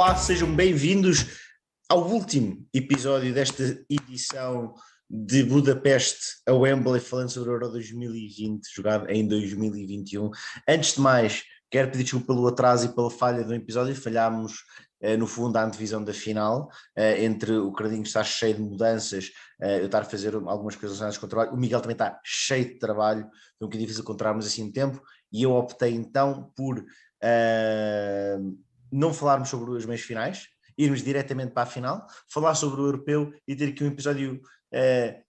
Olá, sejam bem-vindos ao último episódio desta edição de Budapeste a Wembley, falando sobre o Euro 2020, jogado em 2021. Antes de mais, quero pedir desculpa pelo atraso e pela falha do episódio. Falhámos, no fundo, a antevisão da final, entre o Cardinho estar cheio de mudanças, eu estar a fazer algumas coisas relacionadas com o trabalho, o Miguel também está cheio de trabalho, foi um bocadinho difícil encontrarmos assim tempo, e eu optei então por não falarmos sobre as meias finais, irmos diretamente para a final, falar sobre o europeu e ter aqui um episódio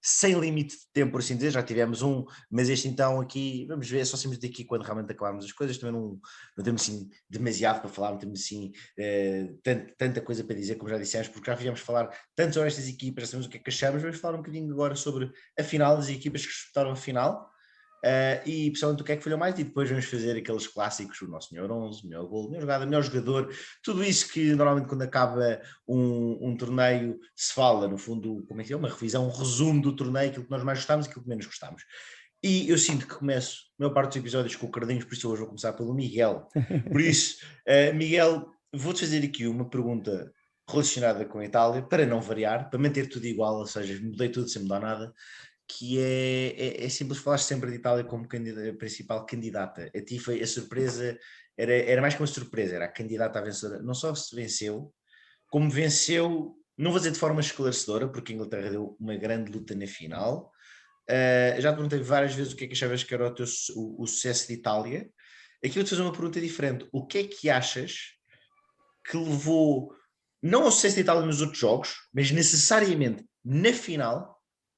sem limite de tempo, por assim dizer. Já tivemos um, mas este então aqui, vamos ver, só saímos daqui quando realmente acabarmos as coisas. Também não temos assim demasiado para falar, não temos assim tanta coisa para dizer, como já dissemos, porque já viemos falar tanto sobre estas equipas, já sabemos o que é que achamos. Vamos falar um bocadinho agora sobre a final, das equipas que disputaram a final. E pessoalmente o que é que falhou mais, e depois vamos fazer aqueles clássicos, o nosso melhor 11, melhor gol, melhor jogada, melhor jogador, tudo isso que normalmente quando acaba um torneio se fala, no fundo, como é que é, uma revisão, um resumo do torneio, aquilo que nós mais gostamos e aquilo que menos gostamos. E eu sinto que começo a maior parte dos episódios com o Cardinhos, por isso hoje vou começar pelo Miguel. Por isso, Miguel, vou-te fazer aqui uma pergunta relacionada com a Itália, para não variar, para manter tudo igual, ou seja, mudei tudo sem mudar nada, que é simples. Falaste sempre de Itália como principal candidata. A ti foi a surpresa, era mais que uma surpresa, era a candidata à vencedora. Não só se venceu, como venceu, não vou dizer de forma esclarecedora, porque a Inglaterra deu uma grande luta na final. Já te perguntei várias vezes o que é que achavas que era o sucesso de Itália. Aqui vou-te fazer uma pergunta diferente. O que é que achas que levou, não ao sucesso de Itália nos outros jogos, mas necessariamente na final,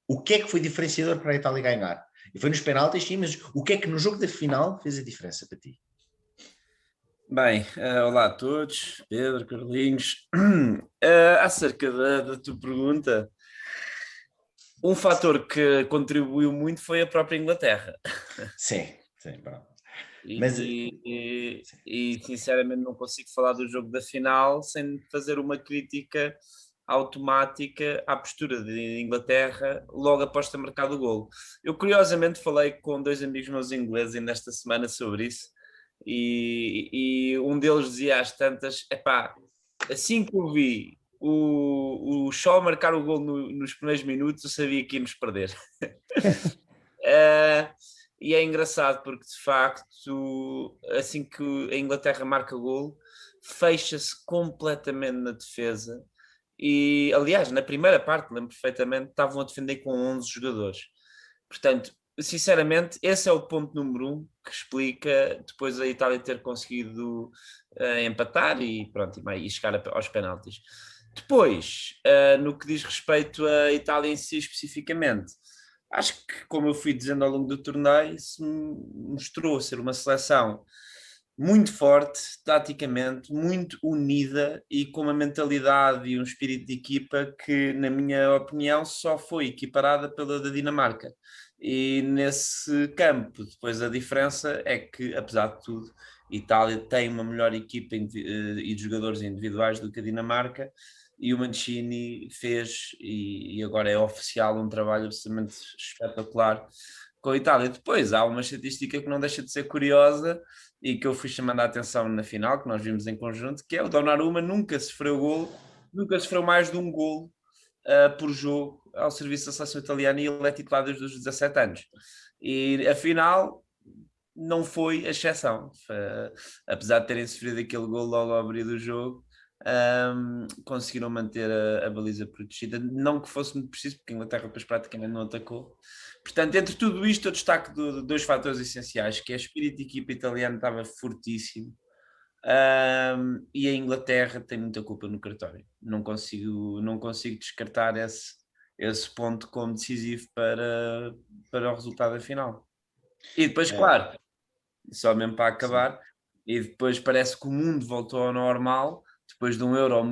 o que é que foi diferenciador para a Itália ganhar? E foi nos penaltis, sim, mas o que é que no jogo da final fez a diferença para ti? Bem, olá a todos, Pedro, Carlinhos. Acerca da tua pergunta, um fator que contribuiu muito foi a própria Inglaterra. Sim, sim, pronto. Mas, E sinceramente não consigo falar do jogo da final sem fazer uma crítica automática à postura de Inglaterra logo após ter marcado o golo. Eu curiosamente falei com dois amigos meus ingleses nesta semana sobre isso e um deles dizia às tantas, epá, assim que eu vi o Shaw marcar o golo nos primeiros minutos, eu sabia que íamos perder. Uh, e é engraçado porque de facto assim que a Inglaterra marca golo, fecha-se completamente na defesa e aliás na primeira parte, lembro perfeitamente, estavam a defender com 11 jogadores. Portanto, sinceramente, esse é o ponto número 1 que explica depois a Itália ter conseguido empatar e pronto, e chegar aos penaltis. Depois, no que diz respeito à Itália em si especificamente, acho que, como eu fui dizendo ao longo do torneio, se mostrou ser uma seleção muito forte, taticamente, muito unida e com uma mentalidade e um espírito de equipa que, na minha opinião, só foi equiparada pela da Dinamarca. E nesse campo, depois a diferença é que, apesar de tudo, Itália tem uma melhor equipa e de jogadores individuais do que a Dinamarca, e o Mancini fez, e agora é oficial, um trabalho absolutamente espetacular com a Itália. Depois há uma estatística que não deixa de ser curiosa e que eu fui chamando a atenção na final, que nós vimos em conjunto, que é o Donnarumma nunca sofreu golo, nunca sofreu mais de um golo por jogo ao serviço da seleção italiana, e ele é titular desde os 17 anos. E afinal não foi a exceção. Apesar de terem sofrido aquele golo logo ao abrir do jogo, conseguiram manter a baliza protegida, não que fosse muito preciso, porque a Inglaterra depois praticamente não atacou. Portanto, entre tudo isto, eu destaco dois fatores essenciais, que é o espírito de equipa italiano estava fortíssimo, e a Inglaterra tem muita culpa no cartório. Não consigo descartar esse ponto como decisivo para o resultado da final. E depois, claro, só mesmo para sim. acabar, e depois parece que o mundo voltou ao normal, depois de um Euro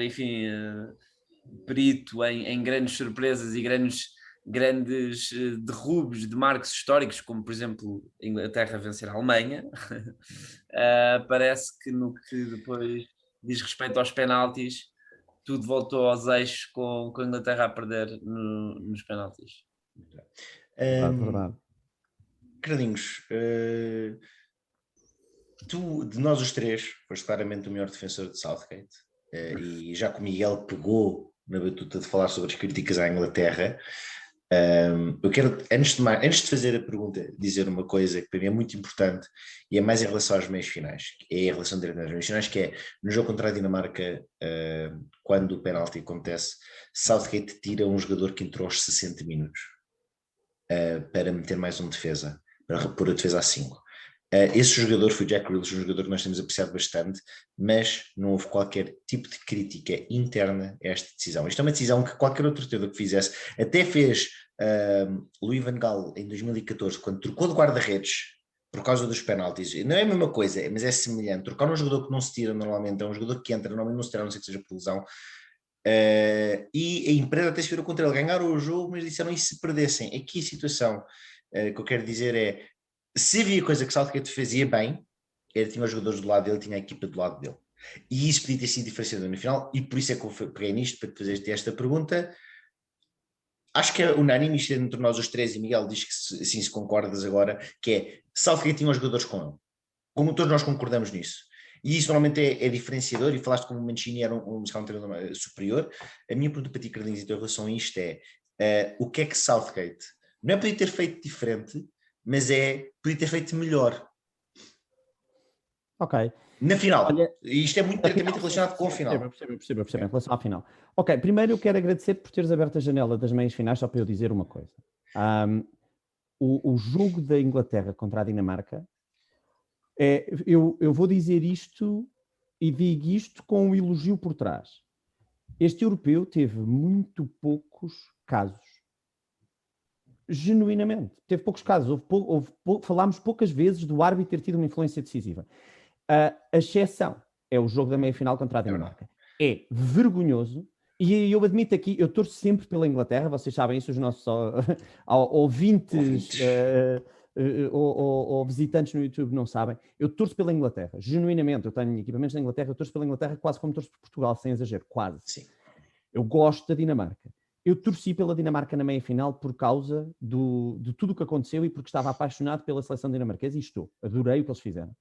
enfim, perito em grandes surpresas e grandes derrubos de marcos históricos, como por exemplo a Inglaterra vencer a Alemanha. Parece que no que depois diz respeito aos penaltis, tudo voltou aos eixos com a Inglaterra a perder nos penaltis. Um, Verdade. Carlinhos, Tu, de nós os três, foste claramente o melhor defensor de Southgate, e já que o Miguel pegou na batuta de falar sobre as críticas à Inglaterra, eu quero, antes de fazer a pergunta, dizer uma coisa que para mim é muito importante e é mais em relação às meias finais, que é a relação direta às meias finais, que é no jogo contra a Dinamarca, quando o penalti acontece, Southgate tira um jogador que entrou aos 60 minutos para meter mais um defesa, para repor a defesa a 5. Esse jogador foi o Jack Grealish, um jogador que nós temos apreciado bastante, mas não houve qualquer tipo de crítica interna a esta decisão. Isto é uma decisão que qualquer outro treinador que fizesse, até fez Louis van Gaal em 2014, quando trocou de guarda-redes por causa dos penaltis. Não é a mesma coisa, mas é semelhante. Trocar um jogador que não se tira normalmente, é um jogador que entra, normalmente não se tira, a não ser que seja por lesão. E a empresa até se virou contra ele, ganharam o jogo, mas disseram e se perdessem. Aqui a situação que eu quero dizer é, se havia coisa que Southgate fazia bem, ele tinha os jogadores do lado dele, tinha a equipa do lado dele. E isso podia ter sido diferenciador no final, e por isso é que eu peguei nisto para te fazer esta pergunta. Acho que é unânime isto entre nós os três, e Miguel diz que assim se concordas agora, que é Southgate tinha os jogadores com ele. Como todos nós concordamos nisso. E isso normalmente é diferenciador, e falaste como o Mancini era um treinador superior. A minha pergunta para ti, Carlinhos, em relação a isto é o que é que Southgate não é podia ter feito diferente, mas podia ter feito melhor. Ok. Na final. Olha, isto é muito diretamente relacionado com a final. Eu percebo, em relação à final. Ok, primeiro eu quero agradecer por teres aberto a janela das meias finais, só para eu dizer uma coisa. O jogo da Inglaterra contra a Dinamarca, eu vou dizer isto e digo isto com um elogio por trás. Este europeu teve muito poucos casos. Genuinamente. Teve poucos casos. Falámos poucas vezes do árbitro ter tido uma influência decisiva. A exceção é o jogo da meia-final contra a Dinamarca. É vergonhoso. E eu admito aqui, eu torço sempre pela Inglaterra. Vocês sabem isso, os nossos ouvintes ou visitantes no YouTube não sabem. Eu torço pela Inglaterra. Genuinamente. Eu tenho equipamentos na Inglaterra. Eu torço pela Inglaterra quase como torço por Portugal, sem exagero. Quase. Sim. Eu gosto da Dinamarca. Eu torci pela Dinamarca na meia-final por causa de tudo o que aconteceu e porque estava apaixonado pela seleção dinamarquesa e estou. Adorei o que eles fizeram.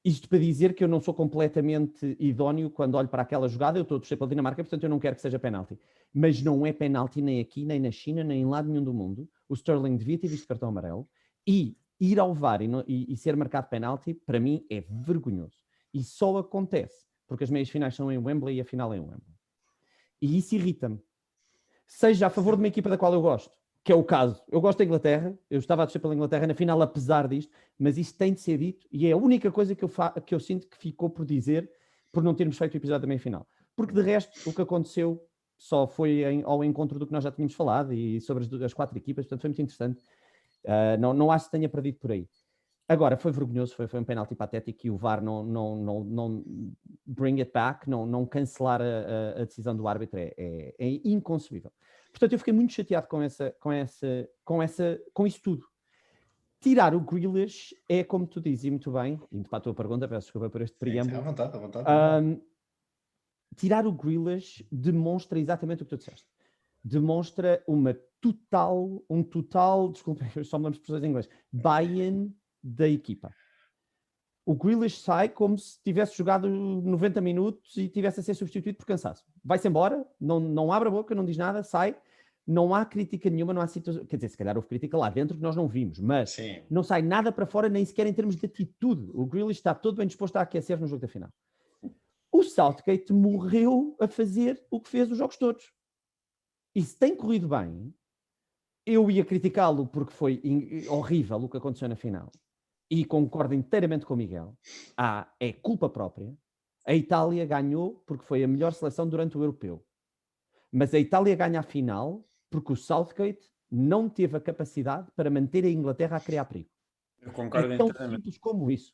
Isto para dizer que eu não sou completamente idóneo quando olho para aquela jogada. Eu estou a torcer pela Dinamarca, portanto eu não quero que seja penalti. Mas não é penalti nem aqui, nem na China, nem em lado nenhum do mundo. O Sterling devia ter visto cartão amarelo. E ir ao VAR e ser marcado penalti, para mim, é vergonhoso. E só acontece porque as meias finais são em Wembley e a final é em Wembley. E isso irrita-me. Seja a favor de uma equipa da qual eu gosto, que é o caso. Eu gosto da Inglaterra, eu estava a torcer pela Inglaterra na final, apesar disto, mas isso tem de ser dito e é a única coisa que eu sinto que ficou por dizer por não termos feito o episódio da meia-final. Porque de resto, o que aconteceu só foi ao encontro do que nós já tínhamos falado e sobre as 4 equipas, portanto foi muito interessante. Não acho que tenha perdido por aí. Agora, foi vergonhoso, foi um penalti patético e o VAR não bring it back, não cancelar a decisão do árbitro é inconcebível. Portanto, eu fiquei muito chateado com isso tudo. Tirar o Grealish é, como tu dizes, e muito bem, indo para a tua pergunta, peço desculpa por este preâmbulo. À vontade. Tirar o Grealish demonstra exatamente o que tu disseste. Demonstra um total, desculpa, eu só me lembro de expressões em inglês, buy-in da equipa. O Grealish sai como se tivesse jogado 90 minutos e tivesse a ser substituído por cansaço. Vai-se embora, não abre a boca, não diz nada, sai. Não há crítica nenhuma, não há situação... Quer dizer, se calhar houve crítica lá dentro que nós não vimos, mas sim, não sai nada para fora, nem sequer em termos de atitude. O Grealish está todo bem disposto a aquecer no jogo da final. O Southgate morreu a fazer o que fez os jogos todos. E se tem corrido bem, eu ia criticá-lo porque foi horrível o que aconteceu na final. E concordo inteiramente com o Miguel. É culpa própria. A Itália ganhou porque foi a melhor seleção durante o europeu. Mas a Itália ganha a final porque o Southgate não teve a capacidade para manter a Inglaterra a criar perigo. Eu concordo é tão simples como isso.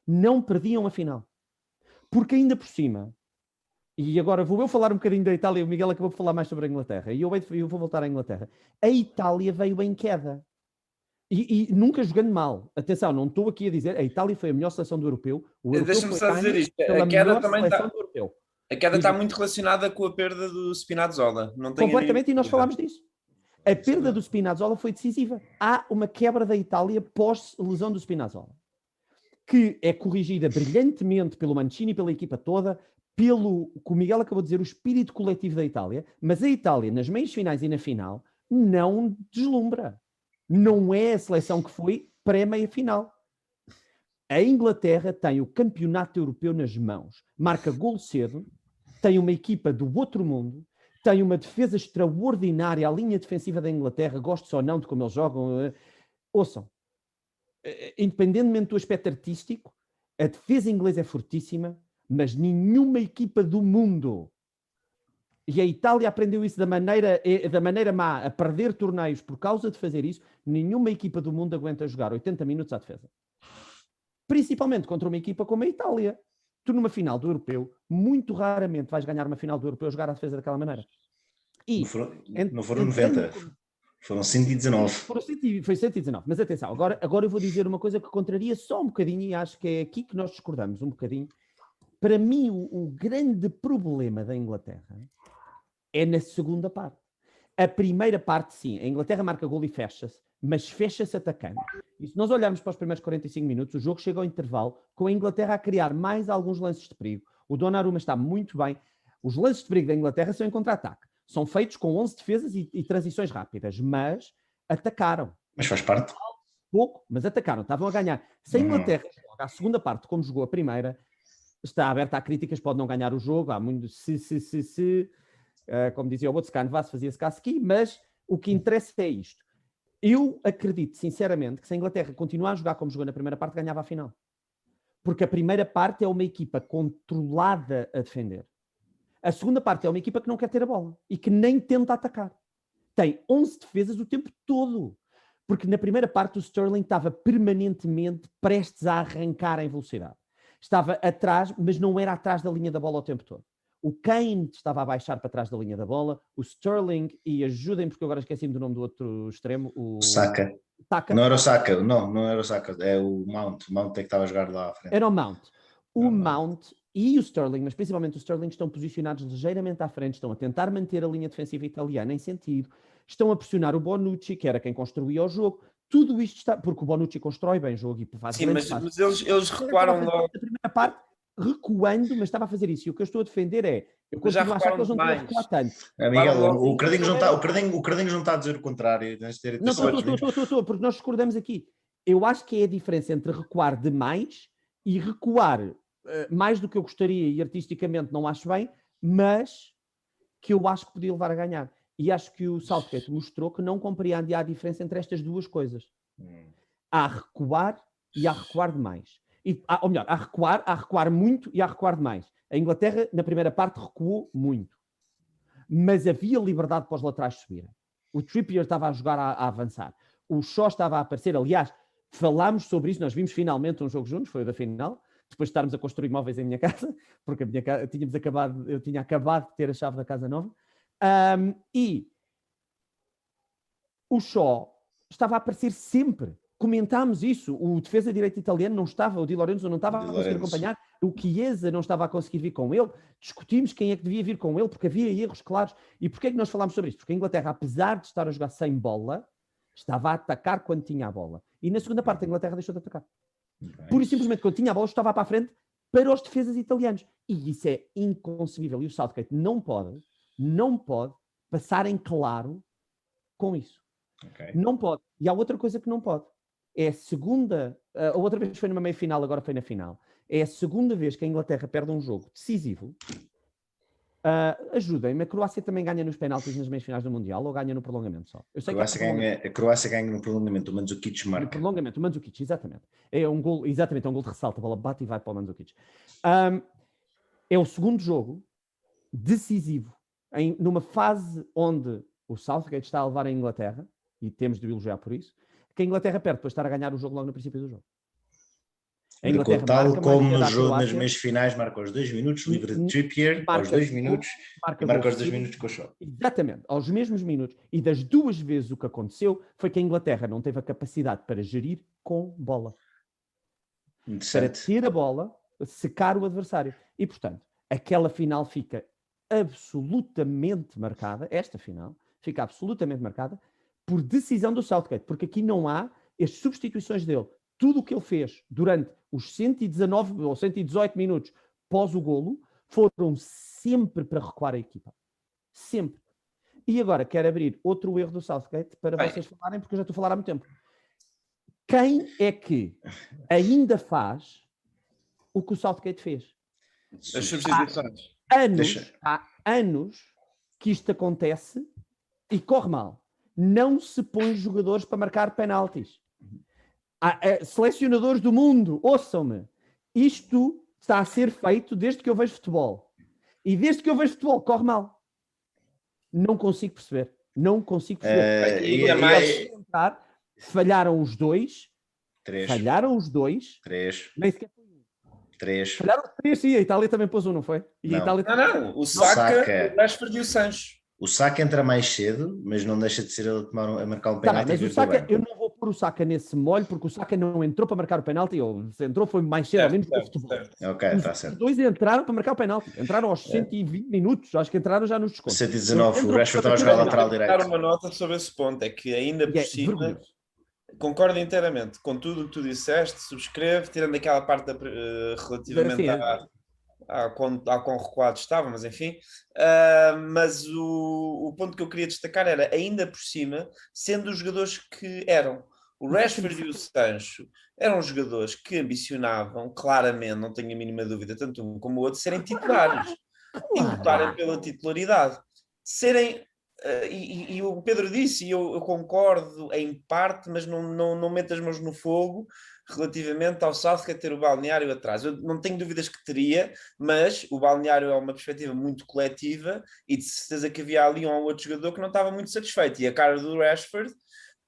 Não perdiam a final. Porque ainda por cima, e agora vou eu falar um bocadinho da Itália, o Miguel acabou de falar mais sobre a Inglaterra, e eu vou voltar à Inglaterra. A Itália veio em queda. E nunca jogando mal. Atenção, não estou aqui a dizer a Itália foi a melhor seleção do europeu. Deixa-me só dizer isto. A queda também está... A queda está muito relacionada com a perda do Spinazzola. Não completamente, e nós falámos disso. A perda do Spinazzola foi decisiva. Há uma quebra da Itália pós-lesão do Spinazzola. que é corrigida brilhantemente pelo Mancini, pela equipa toda, pelo que o Miguel acabou de dizer, o espírito coletivo da Itália, mas a Itália, nas meias finais e na final, não deslumbra. Não é a seleção que foi pré-meia final. A Inglaterra tem o campeonato europeu nas mãos, marca gol cedo, tem uma equipa do outro mundo, tem uma defesa extraordinária, a linha defensiva da Inglaterra, gosto ou não de como eles jogam. Ouçam, independentemente do aspecto artístico, a defesa inglesa é fortíssima, mas nenhuma equipa do mundo, e a Itália aprendeu isso da maneira má, a perder torneios por causa de fazer isso, nenhuma equipa do mundo aguenta jogar 80 minutos à defesa. Principalmente contra uma equipa como a Itália. Tu numa final do Europeu, muito raramente vais ganhar uma final do Europeu a jogar à defesa daquela maneira. E, não foram 90, foram 119. Foi 119, mas atenção, agora eu vou dizer uma coisa que contraria só um bocadinho, e acho que é aqui que nós discordamos um bocadinho. Para mim, o grande problema da Inglaterra é na segunda parte. A primeira parte, sim, a Inglaterra marca gol e fecha-se, mas fecha-se atacando. E se nós olharmos para os primeiros 45 minutos, o jogo chega ao intervalo com a Inglaterra a criar mais alguns lances de perigo. O Donnarumma está muito bem. Os lances de perigo da Inglaterra são em contra-ataque. São feitos com 11 defesas e transições rápidas, mas atacaram. Mas faz parte. Pouco, mas atacaram, estavam a ganhar. Se a Inglaterra joga a segunda parte como jogou a primeira, está aberta a críticas, pode não ganhar o jogo, há muito como dizia o Botscan, fazia-se casqui, mas o que interessa é isto. Eu acredito, sinceramente, que se a Inglaterra continuar a jogar como jogou na primeira parte, ganhava a final. Porque a primeira parte é uma equipa controlada a defender. A segunda parte é uma equipa que não quer ter a bola e que nem tenta atacar. Tem 11 defesas o tempo todo. Porque na primeira parte o Sterling estava permanentemente prestes a arrancar em velocidade. Estava atrás, mas não era atrás da linha da bola o tempo todo. O Kane estava a baixar para trás da linha da bola. O Sterling, e ajudem porque eu agora esqueci-me do nome do outro extremo. O Saka. Não era o Saka, não era o Saka, é o Mount. O Mount é que estava a jogar lá à frente. Era o Mount. O Mount e o Sterling, mas principalmente o Sterling, estão posicionados ligeiramente à frente, estão a tentar manter a linha defensiva italiana em sentido, estão a pressionar o Bonucci, que era quem construía o jogo. Tudo isto está... Porque o Bonucci constrói bem o jogo e faz... Sim, mas eles recuaram logo. Na primeira parte, recuando, mas estava a fazer isso. E o que eu estou a defender é... Eu continuo a achar que eles não estão a recuar tanto. Miguel, o Cardinhos não está a dizer o contrário. Não, estou, porque nós discordamos aqui. Eu acho que é a diferença entre recuar demais e recuar mais do que eu gostaria e artisticamente não acho bem, mas que eu acho que podia levar a ganhar. E acho que o Southgate mostrou que não compreendia a diferença entre estas duas coisas. Há recuar e há recuar demais. Ou melhor, há recuar muito e há recuar demais. A Inglaterra, na primeira parte, recuou muito. Mas havia liberdade para os laterais subirem. O Trippier estava a jogar a avançar. O Shaw estava a aparecer. Aliás, falámos sobre isso. Nós vimos finalmente um jogo juntos, foi o da final, depois de estarmos a construir móveis em minha casa, porque eu tinha acabado de ter a chave da casa nova. E o Shaw estava a aparecer sempre. Comentámos isso. O defesa direito italiano não estava, o Di Lorenzo não estava a conseguir acompanhar, o Chiesa não estava a conseguir vir com ele. Discutimos quem é que devia vir com ele, porque havia erros claros. E porquê é que nós falámos sobre isto? Porque a Inglaterra, apesar de estar a jogar sem bola, estava a atacar quando tinha a bola. E na segunda parte a Inglaterra deixou de atacar. Pura e simplesmente, quando tinha a bola, estava para a frente para os defesas italianos. E isso é inconcebível. E o Southgate não pode passar em claro com isso. Não pode. E há outra coisa que não pode. É a segunda... a outra vez foi numa meia-final, agora foi na final. É a segunda vez que a Inglaterra perde um jogo decisivo. Ajudem-me, a Croácia também ganha nos penaltis nas meias-finais do Mundial ou ganha no prolongamento só? Eu sei a Croácia ganha no prolongamento, o Mandzukic marca. No prolongamento, o Mandzukic, exatamente. É um gol de ressalto, a bola bate e vai para o Mandzukic. É o segundo jogo decisivo, numa fase onde o Southgate está a levar a Inglaterra, e temos de elogiar por isso, que a Inglaterra perde depois de estar a ganhar o jogo logo no princípio do jogo. Tal como no jogo nas meias finais, marca aos 2 minutos, livre de Trippier, aos 2 minutos, marca aos 2 minutos com o Shaw. Exatamente, aos mesmos minutos. E das duas vezes o que aconteceu foi que a Inglaterra não teve a capacidade para gerir com bola. Para ter a bola, secar o adversário. E, portanto, aquela final fica absolutamente marcada, esta final fica absolutamente marcada por decisão do Southgate, porque aqui não há as substituições dele. tudo o que ele fez durante os 119 ou 118 minutos pós o golo foram sempre para recuar a equipa. Sempre. E agora quero abrir outro erro do Southgate para vocês falarem, porque eu já estou a falar há muito tempo. Quem é que ainda faz o que o Southgate fez? As substituições. Há anos que isto acontece e corre mal. Não se põe jogadores para marcar penaltis. Selecionadores do mundo, ouçam-me. Isto está a ser feito desde que eu vejo futebol. E desde que eu vejo futebol, corre mal. Não consigo perceber. Não consigo perceber. Falharam os dois. Falharam os dois. Nem sequer foi um. Falharam os três, sim. A Itália também pôs um, não foi? E a Itália... Não. O Saka, o Rashford e o Sancho. O Saka entra mais cedo, mas não deixa de ser ele a marcar um penalti. Mas o Saka, eu não vou pôr o Saka nesse molho, porque o Saka não entrou para marcar o penalti, ou se entrou foi mais cedo, ao menos no futebol. Ok, está certo. Os dois entraram para marcar o penalti. Entraram aos 120 minutos, acho que entraram já nos descontos. 119, o Rashford estava a jogar lateral direito. Dar uma nota sobre esse ponto, é que ainda por cima, concordo inteiramente com tudo o que tu disseste, subscrevo, tirando aquela parte relativamente ao quão recuado estava, mas enfim. Mas o ponto que eu queria destacar era, ainda por cima, sendo os jogadores que eram. O Rashford e o Sancho eram jogadores que ambicionavam, claramente, não tenho a mínima dúvida, tanto um como o outro, serem titulares. E lutarem pela titularidade. Serem... E o Pedro disse, e eu concordo em parte, mas não meto as mãos no fogo relativamente ao Southgate ter o balneário atrás. Eu não tenho dúvidas que teria, mas o balneário é uma perspectiva muito coletiva e de certeza que havia ali um ou outro jogador que não estava muito satisfeito. E a cara do Rashford,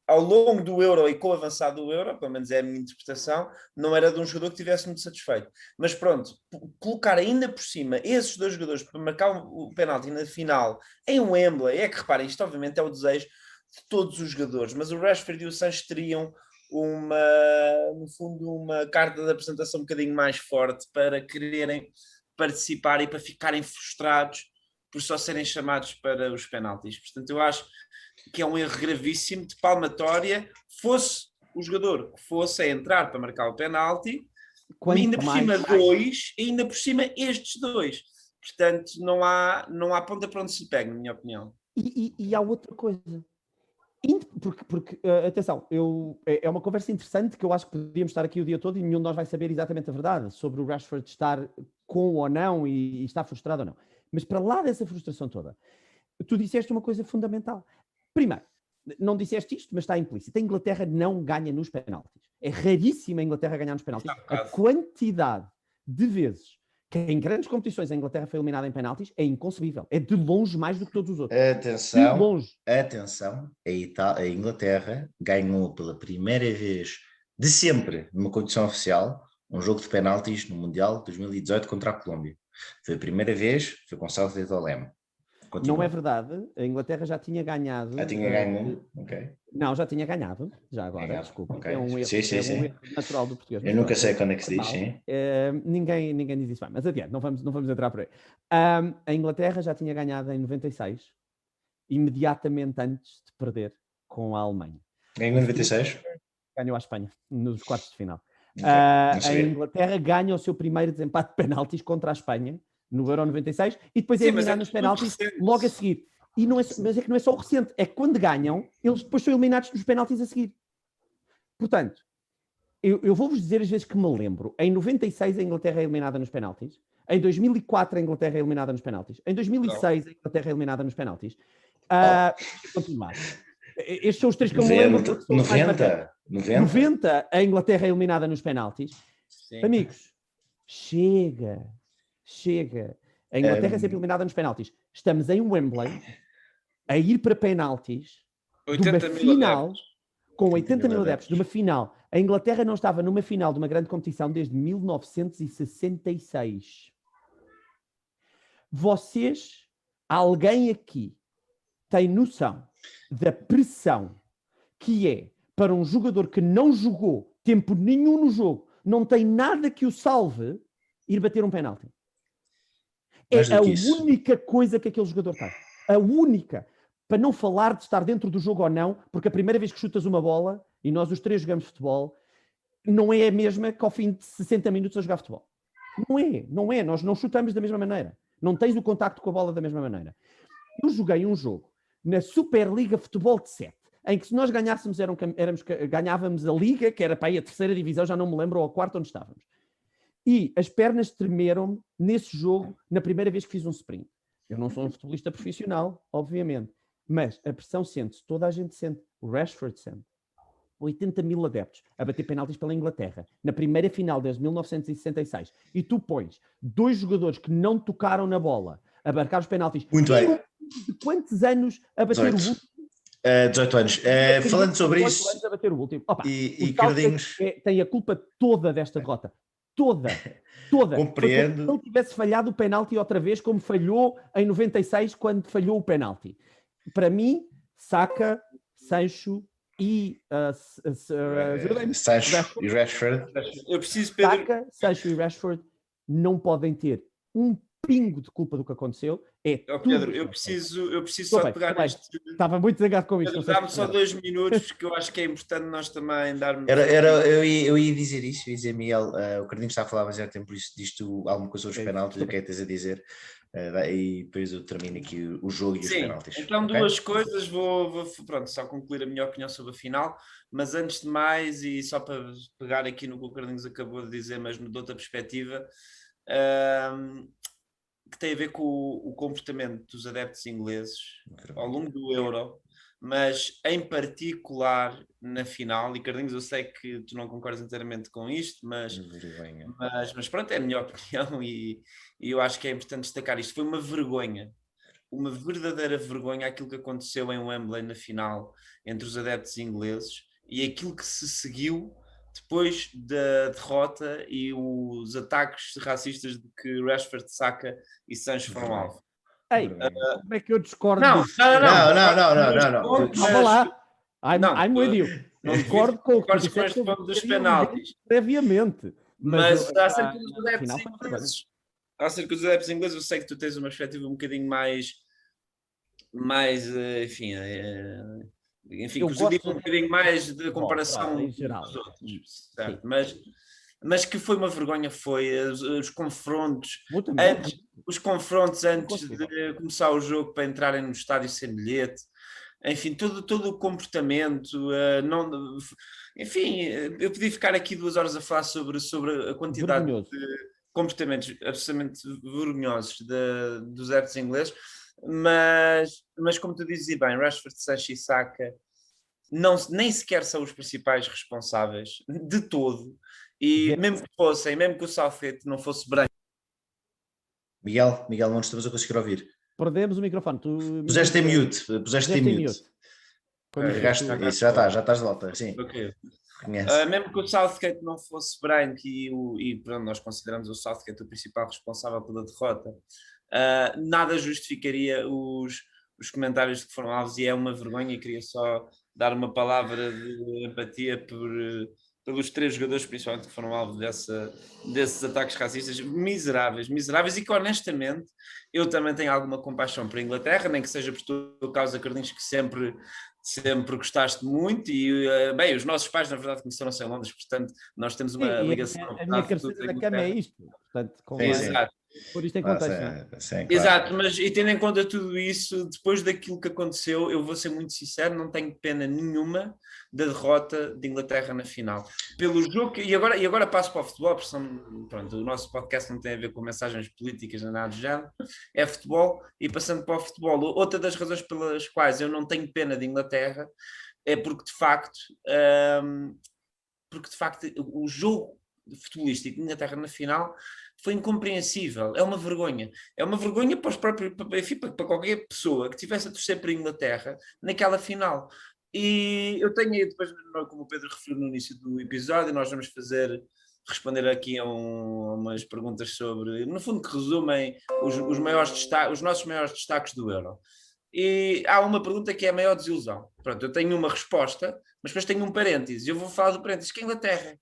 ao longo do Euro e com o avançado do Euro, pelo menos é a minha interpretação, não era de um jogador que estivesse muito satisfeito. Mas pronto, colocar ainda por cima esses dois jogadores para marcar o penalti na final em Wembley, é que reparem, isto obviamente é o desejo de todos os jogadores, mas o Rashford e o Sancho teriam no fundo, uma carta de apresentação um bocadinho mais forte para quererem participar e para ficarem frustrados por só serem chamados para os penaltis. Portanto, eu acho que é um erro gravíssimo de palmatória, fosse o jogador que fosse a entrar para marcar o penalti, ainda por cima dois, e ainda por cima estes dois. Portanto, não há ponta para onde se pegue, na minha opinião. E há outra coisa. Porque atenção, é uma conversa interessante que eu acho que podíamos estar aqui o dia todo e nenhum de nós vai saber exatamente a verdade sobre o Rashford estar com ou não e estar frustrado ou não. Mas para lá dessa frustração toda, tu disseste uma coisa fundamental. Primeiro, não disseste isto, mas está implícito. A Inglaterra não ganha nos penaltis. É raríssimo a Inglaterra ganhar nos penaltis. A quantidade de vezes que em grandes competições a Inglaterra foi eliminada em penaltis é inconcebível. É de longe mais do que todos os outros. Atenção, a Inglaterra ganhou pela primeira vez de sempre numa competição oficial um jogo de penaltis no Mundial de 2018 contra a Colômbia. Foi a primeira vez, foi com Southgate ao leme. Continua. Não é verdade, a Inglaterra já tinha ganhado. Já tinha ganho? Ok. Não, já tinha ganhado, já agora, desculpa. Okay. É um erro, um erro natural do português. Eu nunca sei quando é que se diz, sim. Ninguém diz isso bem, mas adiante, não vamos entrar por aí. A Inglaterra já tinha ganhado em 96, imediatamente antes de perder com a Alemanha. Ganhou em 96? Ganhou a Espanha, nos quartos de final. A Inglaterra ganha o seu primeiro desempate de penaltis contra a Espanha, no Euro 96, e depois é eliminado nos penaltis logo a seguir. Mas é que não é só o recente, é que quando ganham, eles depois são eliminados nos penaltis a seguir. Portanto, eu vou-vos dizer as vezes que me lembro. Em 96 a Inglaterra é eliminada nos penaltis. Em 2004 a Inglaterra é eliminada nos penaltis. Em 2006 a Inglaterra é eliminada nos penaltis. Continuar. Estes são os três que eu me lembro. 90 a Inglaterra é eliminada nos penaltis. Sim. Amigos, chega. A Inglaterra é sempre eliminada nos penaltis. Estamos em Wembley a ir para penaltis de uma final com 80 mil adeptos, de uma final. A Inglaterra não estava numa final de uma grande competição desde 1966. Alguém aqui tem noção da pressão que é para um jogador que não jogou tempo nenhum no jogo, não tem nada que o salve, ir bater um penalti? É a única coisa que aquele jogador tem. A única. Para não falar de estar dentro do jogo ou não, porque a primeira vez que chutas uma bola, e nós os três jogamos futebol, não é a mesma que ao fim de 60 minutos a jogar futebol. Não é. Nós não chutamos da mesma maneira. Não tens o contacto com a bola da mesma maneira. Eu joguei um jogo na Superliga Futebol de 7, em que se nós ganhássemos, ganhávamos a Liga, que era para aí a terceira divisão, já não me lembro, ou a quarta onde estávamos. E as pernas tremeram-me nesse jogo, na primeira vez que fiz um sprint. Eu não sou um futebolista profissional, obviamente, mas a pressão sente-se, toda a gente sente, o Rashford sente. 80 mil adeptos a bater penaltis pela Inglaterra, na primeira final desde 1966, e tu pões 2 jogadores que não tocaram na bola a marcar os penaltis. Muito bem. De quantos anos a bater 18. o último? 18 anos. Falando sobre 18 isso, anos a bater o último. Opa, e o Cardinhos... tem a culpa toda desta derrota. Toda. Compreendo. Se ele tivesse falhado o penalti outra vez, como falhou em 96, quando falhou o penalti. Para mim, Saka, Sancho e Sancho e Rashford. Eu preciso, Pedro... Saka, Sancho e Rashford não podem ter um pingo de culpa do que aconteceu. Pedro, eu preciso só pegar neste... Estava muito zangado com isto. Dá-me só 2 minutos, que eu acho que é importante nós também darmos... Eu ia dizer isso, eu ia dizer, Miguel, o Cardinhos está a falar, mas já tem por isso disto alguma coisa sobre os penaltis, o que é que tens a dizer? E depois eu termino aqui o jogo e os penaltis. Então, okay? 2 coisas, vou só concluir a minha opinião sobre a final, mas antes de mais, e só para pegar aqui no que o Cardinhos acabou de dizer, mas de outra perspectiva, que tem a ver com o comportamento dos adeptos ingleses ao longo do Euro, mas em particular na final, e Cardinhos, eu sei que tu não concordas inteiramente com isto, mas pronto, é a minha opinião e eu acho que é importante destacar isto. Foi uma vergonha, uma verdadeira vergonha aquilo que aconteceu em Wembley na final entre os adeptos ingleses e aquilo que se seguiu depois da derrota e os ataques racistas de que Rashford, Saka e Sancho foram alvo. Ei, como é que eu discordo Não. Calma lá. I'm with you. Não discordo com o que disseste dos penaltis. Previamente. Mas acerca dos adeptos ingleses, eu sei que tu tens uma perspectiva um bocadinho mais enfim, que os digo um bocadinho mais de comparação em geral. dos outros, certo? Mas que foi uma vergonha, foi os confrontos antes de começar o jogo para entrarem no estádio sem bilhete, enfim, todo o comportamento, enfim, eu podia ficar aqui 2 horas a falar sobre a quantidade de comportamentos absolutamente vergonhosos dos adeptos ingleses. Mas como tu dizes bem, Rashford, Sancho e Saka nem sequer são os principais responsáveis de todo, e mesmo que o Southgate não fosse branco. Miguel, não estamos a conseguir ouvir. Perdemos o microfone. Puseste em mute. Isso, já estás de volta. Sim. Okay. Mesmo que o Southgate não fosse branco e pronto, nós consideramos o Southgate o principal responsável pela derrota, nada justificaria os comentários que foram alvos, e é uma vergonha, e queria só dar uma palavra de empatia pelos 3 jogadores principalmente que foram alvo desses ataques racistas miseráveis, e que honestamente eu também tenho alguma compaixão por Inglaterra, nem que seja por tua causa, Cardinhos, que sempre gostaste muito, e bem, os nossos pais na verdade conheceram-se em Londres, portanto nós temos uma ligação. A minha cabeceira da cama é isto, portanto, exato. Por isto em contexto. Claro. Exato, mas e tendo em conta tudo isso, depois daquilo que aconteceu, eu vou ser muito sincero, não tenho pena nenhuma da derrota de Inglaterra na final. Pelo jogo, e agora passo para o futebol, porque pronto, o nosso podcast não tem a ver com mensagens políticas nem nada do género, é futebol, e passando para o futebol, outra das razões pelas quais eu não tenho pena de Inglaterra é porque de facto o jogo futebolístico de Inglaterra na final foi incompreensível, é uma vergonha para os próprios, enfim, para qualquer pessoa que estivesse a torcer para a Inglaterra naquela final. E eu tenho aí depois, como o Pedro referiu no início do episódio, nós vamos responder aqui a umas perguntas sobre, no fundo, que resumem os nossos maiores destaques do Euro. E há uma pergunta que é a maior desilusão. Pronto, eu tenho uma resposta, mas depois tenho um parênteses. Eu vou falar do parênteses, que é a Inglaterra.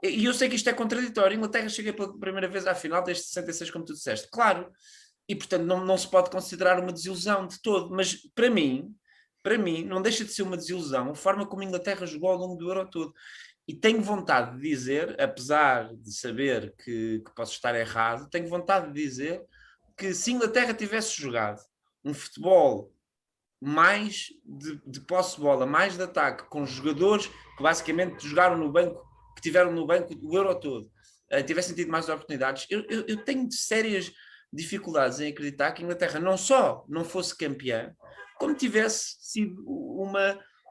E eu sei que isto é contraditório. A Inglaterra chega pela primeira vez à final desde 66, como tu disseste. Claro. E, portanto, não se pode considerar uma desilusão de todo. Mas, para mim, não deixa de ser uma desilusão a forma como a Inglaterra jogou ao longo do Euro todo. E tenho vontade de dizer, apesar de saber que posso estar errado, tenho vontade de dizer que se a Inglaterra tivesse jogado um futebol mais de posse de bola, mais de ataque, com jogadores que basicamente jogaram no banco, que tiveram no banco o Euro todo, tivessem tido mais oportunidades, eu tenho sérias dificuldades em acreditar que a Inglaterra não só não fosse campeã, como tivesse sido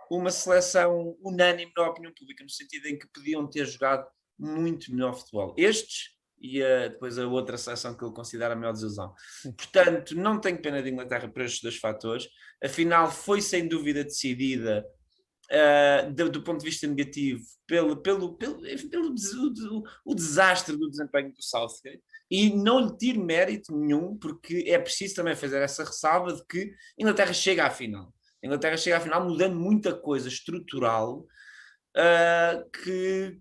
uma seleção unânime na opinião pública, no sentido em que podiam ter jogado muito melhor futebol. Estes e depois a outra seleção que eu considero a maior desilusão. Portanto, não tenho pena de Inglaterra por estes 2 fatores. A final foi sem dúvida decidida do ponto de vista negativo pelo o desastre do desempenho do Southgate, e não lhe tiro mérito nenhum, porque é preciso também fazer essa ressalva de que a Inglaterra chega à final. A Inglaterra chega à final mudando muita coisa estrutural que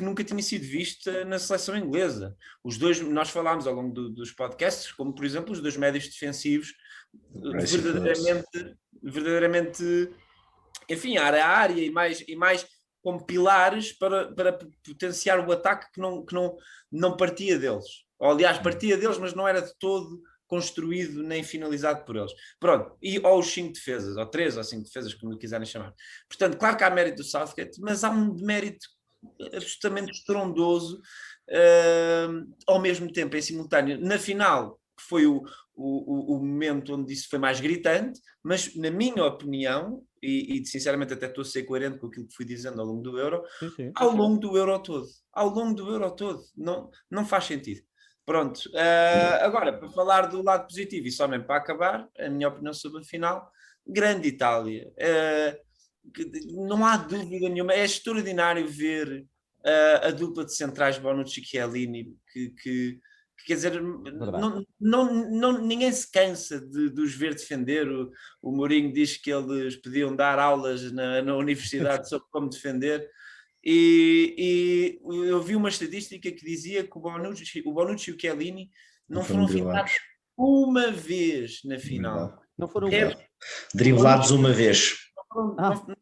nunca tinha sido vista na seleção inglesa. Os dois, nós falámos ao longo dos podcasts, como por exemplo os 2 médios defensivos, verdadeiramente, enfim, área a área e mais como pilares para potenciar o ataque que não partia deles. Ou, aliás, partia deles, mas não era de todo construído nem finalizado por eles. Pronto, ou os 5 defesas, ou 3 ou 5 defesas, como lhe quiserem chamar. Portanto, claro que há mérito do Southgate, mas há um demérito absolutamente estrondoso ao mesmo tempo, em simultâneo. Na final, que foi o momento onde isso foi mais gritante, mas na minha opinião, e sinceramente até estou a ser coerente com aquilo que fui dizendo ao longo do Euro, ao longo do Euro todo, não faz sentido. Pronto, agora para falar do lado positivo e só mesmo para acabar, a minha opinião sobre a final, grande Itália, não há dúvida nenhuma, é extraordinário ver a dupla de centrais Bonucci e Chiellini, que quer dizer, ninguém se cansa de os ver defender. O Mourinho diz que eles podiam dar aulas na universidade sobre como defender. E eu vi uma estatística que dizia que o Bonucci e o Chiellini não foram fintados uma vez na final. Não foram driblados uma vez.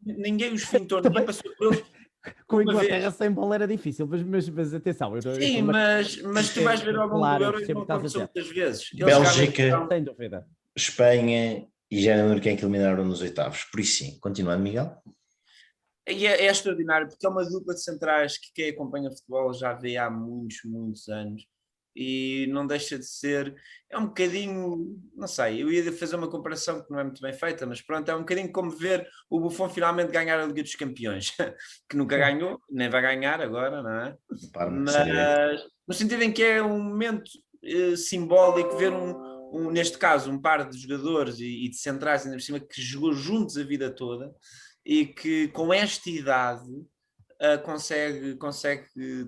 Ninguém os fintou, ninguém passou por eles. Com a Inglaterra sem bola era difícil, mas atenção. Sim, mas tu vais ver ao longo do Euro e não aconteceu muitas vezes. Bélgica, sem dúvida. Espanha e já não lembro quem é que eliminaram nos oitavos. Por isso sim, continuando, Miguel. E é extraordinário, porque é uma dupla de centrais que quem acompanha futebol já vê há muitos anos, e não deixa de ser, é um bocadinho, não sei, eu ia fazer uma comparação que não é muito bem feita, mas pronto, é um bocadinho como ver o Buffon finalmente ganhar a Liga dos Campeões, que nunca ganhou, nem vai ganhar agora, não é? Mas no sentido em que é um momento simbólico ver neste caso, um par de jogadores e de centrais ainda por cima que jogou juntos a vida toda e que com esta idade consegue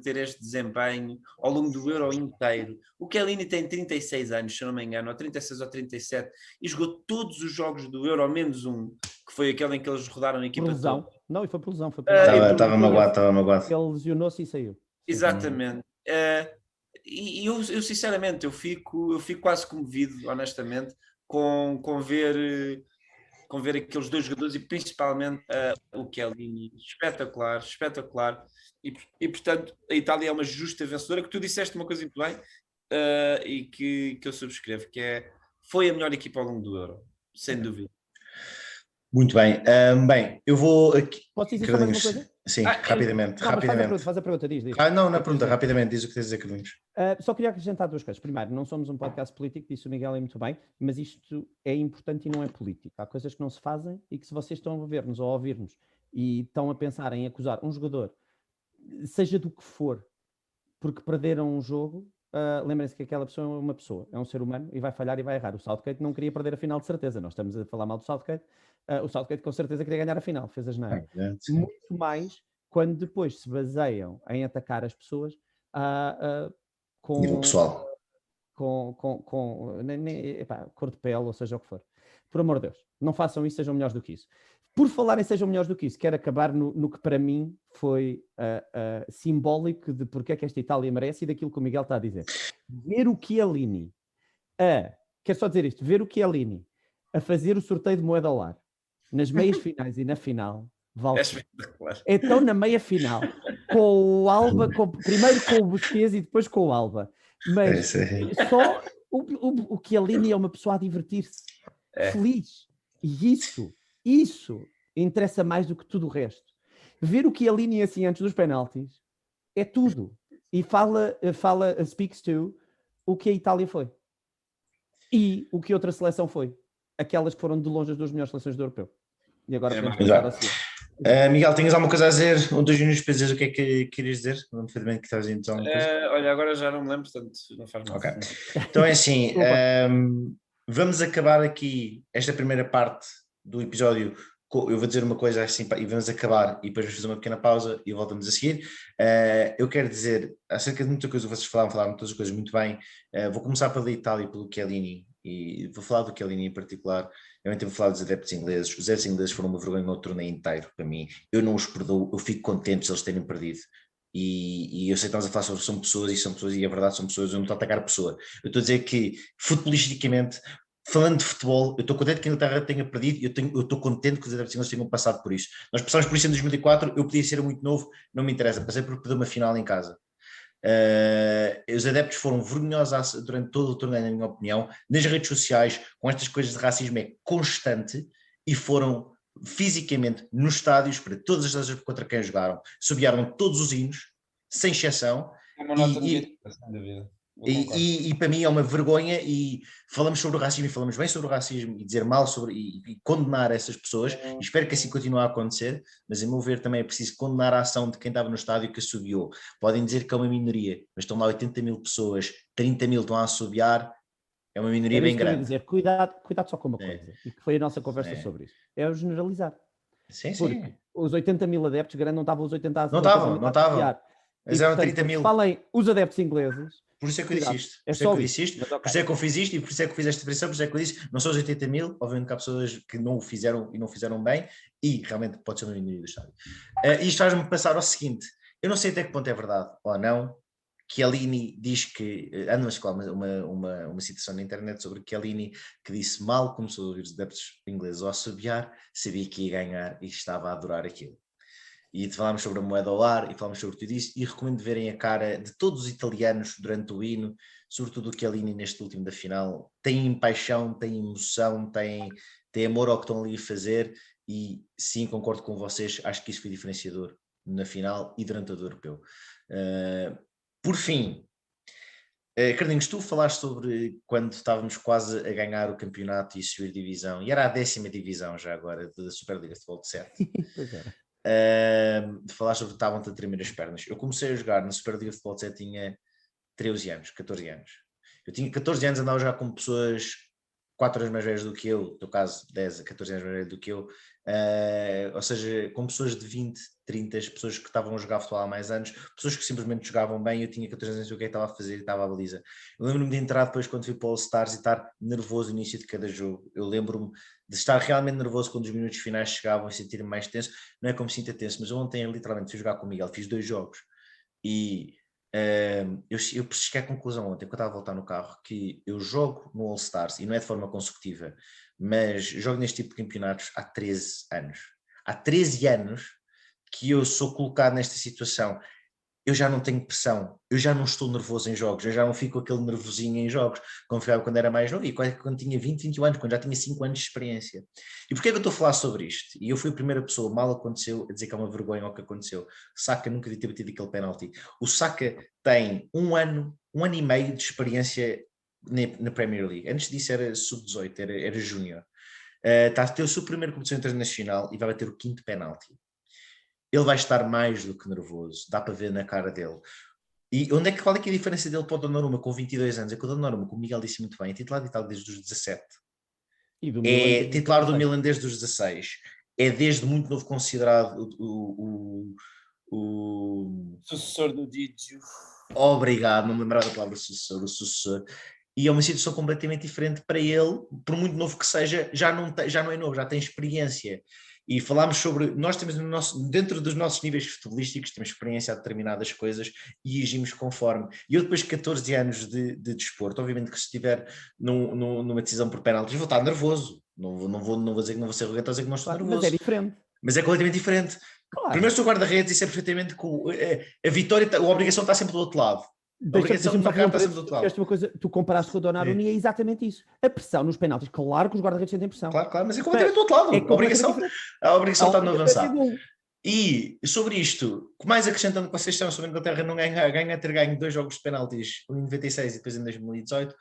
ter este desempenho ao longo do Euro inteiro. O Chiellini tem 36 anos, se eu não me engano, ou 36 ou 37, e jogou todos os jogos do Euro, menos um, que foi aquele em que eles rodaram a equipa toda. Não, e foi por lesão. Estava magoado. Ele lesionou-se e saiu. Exatamente. E eu sinceramente, eu fico quase comovido, honestamente, com ver aqueles 2 jogadores e principalmente o Chiellini, espetacular, e portanto a Itália é uma justa vencedora, que tu disseste uma coisa muito bem e que eu subscrevo, que foi a melhor equipa ao longo do Euro, sem dúvida. Muito bem, bem, eu vou aqui... Posso dizer só mais uma coisa? Sim, rapidamente. Faz a pergunta, diz. Não, na pergunta, rapidamente, diz o que tens a dizer, Carlinhos. Só queria acrescentar 2 coisas. Primeiro, não somos um podcast político, disse o Miguel muito bem, mas isto é importante e não é político. Há coisas que não se fazem e que, se vocês estão a ver-nos ou a ouvir-nos e estão a pensar em acusar um jogador, seja do que for, porque perderam um jogo, lembrem-se que aquela pessoa é uma pessoa, é um ser humano e vai falhar e vai errar. O Southgate não queria perder a final de certeza. Nós estamos a falar mal do Southgate. O Southgate com certeza queria ganhar a final, fez a geneira. Muito mais quando depois se baseiam em atacar as pessoas com nível pessoal, com cor de pele, ou seja o que for. Por amor de Deus, não façam isso, sejam melhores do que isso. Por falarem sejam melhores do que isso, quero acabar no que para mim foi simbólico de porque é que esta Itália merece e daquilo que o Miguel está a dizer. Ver o Chiellini quero só dizer isto, ver o Chiellini a fazer o sorteio de moeda ao lar nas meias finais e na final, vale. Então na meia final com o Alba, primeiro com o Busquets e depois com o Alba. Mas só o Chiellini é uma pessoa a divertir-se, feliz. E isso interessa mais do que tudo o resto. Ver o Chiellini assim antes dos penaltis é tudo. E speaks to o que a Itália foi. E o que outra seleção foi. Aquelas que foram de longe as duas melhores seleções do europeu. E agora podemos passar a seguir. Miguel, tinhas alguma coisa a dizer? 2 minutos para dizer o que é que querias dizer? Não me foi bem que estás a dizer alguma coisa. Olha, agora já não me lembro, portanto não faz mal. Ok. Então é assim, vamos acabar aqui esta primeira parte do episódio. Eu vou dizer uma coisa assim e vamos acabar e depois vamos fazer uma pequena pausa e voltamos a seguir. Eu quero dizer, acerca de muita coisa que vocês falaram todas as coisas muito bem. Vou começar pela Itália e pelo Chiellini, e vou falar do Chiellini em particular. Eu também vou falar dos adeptos ingleses. Os adeptos ingleses foram uma vergonha no torneio inteiro para mim. Eu não os perdoo, eu fico contente se eles terem perdido. E eu sei que estamos a falar sobre são pessoas e a verdade são pessoas, eu não estou a atacar a pessoa. Eu estou a dizer que, futbolisticamente, falando de futebol, eu estou contente que a Inglaterra tenha perdido e eu estou contente que os adeptos ingleses tenham passado por isso. Nós passámos por isso em 2004, eu podia ser muito novo, não me interessa, passei por perder uma final em casa. Os adeptos foram vergonhosos durante todo o torneio, na minha opinião, nas redes sociais, com estas coisas de racismo é constante, e foram fisicamente nos estádios, para todas as vezes contra quem jogaram, subiaram todos os hinos, sem exceção. É uma nota negativa, sem dúvida. E para mim é uma vergonha, e falamos sobre o racismo e falamos bem sobre o racismo e dizer mal sobre e condenar essas pessoas, e espero que assim continue a acontecer, mas a meu ver também é preciso condenar a ação de quem estava no estádio que assobiou. Podem dizer que é uma minoria, mas estão lá 80 mil pessoas, 30 mil estão a assobiar, é uma minoria bem grande. Dizer, cuidado só com uma coisa, e que foi a nossa conversa sobre isso, é o generalizar. Porque os 80 mil adeptos grandes não estavam os 80 não estavam. Mas eram 30 mil. Falem os adeptos ingleses. Por isso é que eu disse isto. Por isso é que eu fiz isto e por isso é que eu fiz esta definição, por isso é que eu disse, não são os 80 mil, obviamente que há pessoas que não o fizeram e não fizeram bem, e realmente pode ser uma minoria do estádio. Isto faz-me pensar ao seguinte, eu não sei até que ponto é verdade ou não, Chiellini diz que, ando a escolar uma citação na internet sobre Chiellini, que disse mal começou a ouvir os adeptos ingleses ao assobiar, sabia que ia ganhar e estava a adorar aquilo. E falámos sobre a moeda ao ar e falámos sobre tudo isso, e recomendo verem a cara de todos os italianos durante o hino, sobretudo o Chiellini neste último da final. Tem paixão, tem emoção, tem amor ao que estão ali a fazer, e sim, concordo com vocês, acho que isso foi diferenciador na final e durante o europeu. Por fim, Carlinhos, tu falaste sobre quando estávamos quase a ganhar o campeonato e subir divisão, e era a 10ª divisão já agora da Superliga de Futebol de 7. Pois era. De falar sobre que estavam-te a tremer as pernas. Eu comecei a jogar na Superliga de Futebol de 7, tinha 13 anos, 14 anos. Eu tinha 14 anos, andava já com pessoas 4 anos mais velhas do que eu, no teu caso 10 a 14 anos mais velhas do que eu, ou seja, com pessoas de 20, 30, pessoas que estavam a jogar futebol há mais anos, pessoas que simplesmente jogavam bem. Eu tinha 14 anos e o que estava a fazer e estava à baliza. Eu lembro-me de entrar depois quando fui para o All Stars e estar nervoso no início de cada jogo. Eu lembro-me de estar realmente nervoso quando os minutos finais chegavam e sentir-me mais tenso. Não é como sinta tenso, mas eu ontem literalmente fui jogar com o Miguel, fiz 2 jogos e eu cheguei à conclusão ontem, quando estava a voltar no carro, que eu jogo no All Stars, e não é de forma consecutiva, mas jogo neste tipo de campeonatos há 13 anos. Há 13 anos que eu sou colocado nesta situação. Eu já não tenho pressão, eu já não estou nervoso em jogos, eu já não fico aquele nervosinho em jogos, como ficava quando era mais novo e quando tinha 20, 21 anos, quando já tinha 5 anos de experiência. E porquê é que eu estou a falar sobre isto? E eu fui a primeira pessoa, mal aconteceu, a dizer que é uma vergonha o que aconteceu. Saka nunca devia ter batido aquele penalti. O Saka tem um ano e meio de experiência na Premier League. Antes disso era sub-18, era júnior. Está a ter a sua primeira competição internacional e vai bater o 5º penalti. Ele vai estar mais do que nervoso, dá para ver na cara dele. E qual é que é a diferença dele para o Donnarumma com 22 anos? É que o Donnarumma, como o Miguel disse muito bem, é titular de Itália desde os 17. É titular do Milan desde os 16. É desde muito novo considerado o sucessor do Didio. Obrigado, não me lembrava da palavra sucessor. E é uma situação completamente diferente para ele, por muito novo que seja, já não é novo, já tem experiência. E falámos sobre, nós temos dentro dos nossos níveis futebolísticos, temos experiência a determinadas coisas e agimos conforme. E eu depois de 14 anos de desporto, obviamente que se estiver numa decisão por penaltis, vou estar nervoso, não vou dizer que não vou ser arrogante, vou dizer que não estou nervoso. Mas é diferente. Mas é completamente diferente. Claro. Primeiro, se o guarda-redes, isso é perfeitamente a vitória, a obrigação está sempre do outro lado. A obrigação de marcar está sempre do outro lado. Uma coisa, tu comparaste com o Donnarumma e é exatamente isso. A pressão nos penaltis, claro que os guarda-redes sentem pressão. Claro, mas é completamente do outro lado. A obrigação está no avançado. E sobre isto, mais acrescentando que vocês estão sobre a Inglaterra não ganha ter ganho 2 jogos de penaltis, um em 96 e depois em 2018,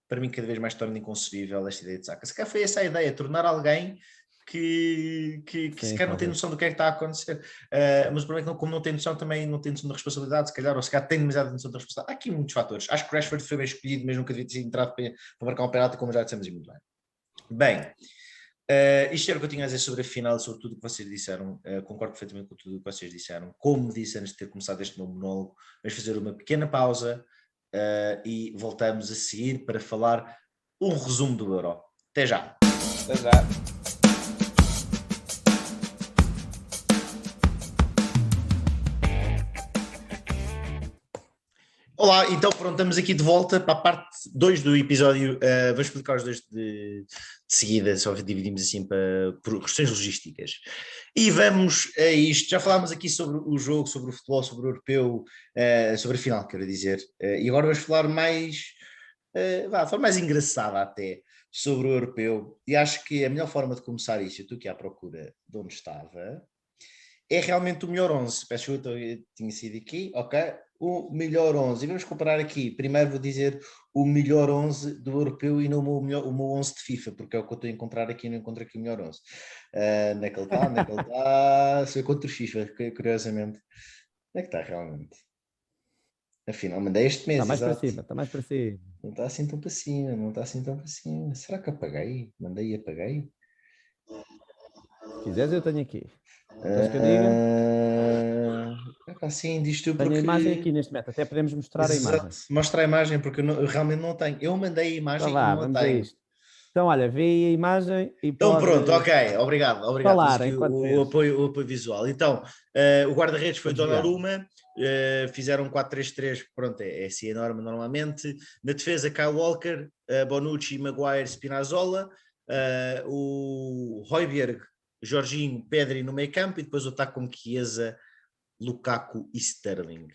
para mim cada vez mais torna inconcebível esta ideia de Saka. Se calhar foi essa a ideia, tornar alguém que se calhar não tem noção do que é que está a acontecer. Mas o problema é que como não tem noção, também não tem noção da responsabilidade, se calhar, ou se calhar tem demasiada noção da responsabilidade. Há aqui muitos fatores. Acho que o Rashford foi bem escolhido, mas nunca devia ter entrado para marcar um penalti, como já dissemos muito bem. Bem, isto era o que eu tinha a dizer sobre a final, sobre tudo o que vocês disseram. Concordo perfeitamente com tudo o que vocês disseram. Como disse antes de ter começado este meu monólogo, vamos fazer uma pequena pausa e voltamos a seguir para falar um resumo do Euro. Até já. Até já. Olá, então pronto, estamos aqui de volta para a parte 2 do episódio. Vou explicar os dois de seguida, só dividimos assim por questões logísticas. E vamos a isto. Já falámos aqui sobre o jogo, sobre o futebol, sobre o europeu, sobre a final, quero dizer. E agora vamos falar mais, de forma mais engraçada até, sobre o europeu. E acho que a melhor forma de começar isto, eu estou aqui à procura de onde estava, é realmente o melhor 11. Peço desculpa, eu tinha sido aqui, ok? O melhor 11. E vamos comparar aqui. Primeiro vou dizer o melhor 11 do europeu e não o meu 11 de FIFA, porque é o que eu estou a encontrar aqui, não encontro aqui o melhor 11. Onde é que ele está? Se eu encontro o FIFA, curiosamente. Onde é que está realmente? Afinal, mandei este mês. Está mais exato. para cima, está mais para cima. Não está assim tão para cima, não está assim tão para cima. Será que apaguei? Mandei e apaguei? Se quiseres, eu tenho aqui. Queres que eu diga? Assim, diz tu Tenho porque... a imagem aqui neste método, até podemos mostrar a imagem. Mostra a imagem, porque eu realmente não tenho. Eu mandei a imagem Então, e não vamos tenho. A isto. Então, olha, vê aí a imagem e Então pode... pronto, ok, obrigado. Falar, o apoio visual. Então, o guarda-redes foi Donnarumma, fizeram 4-3-3, pronto, é assim a norma normalmente. Na defesa, Kyle Walker, Bonucci, Maguire, Spinazzola, o Højbjerg, Jorginho, Pedri no meio campo e depois o ataque com Chiesa, Lukaku e Sterling.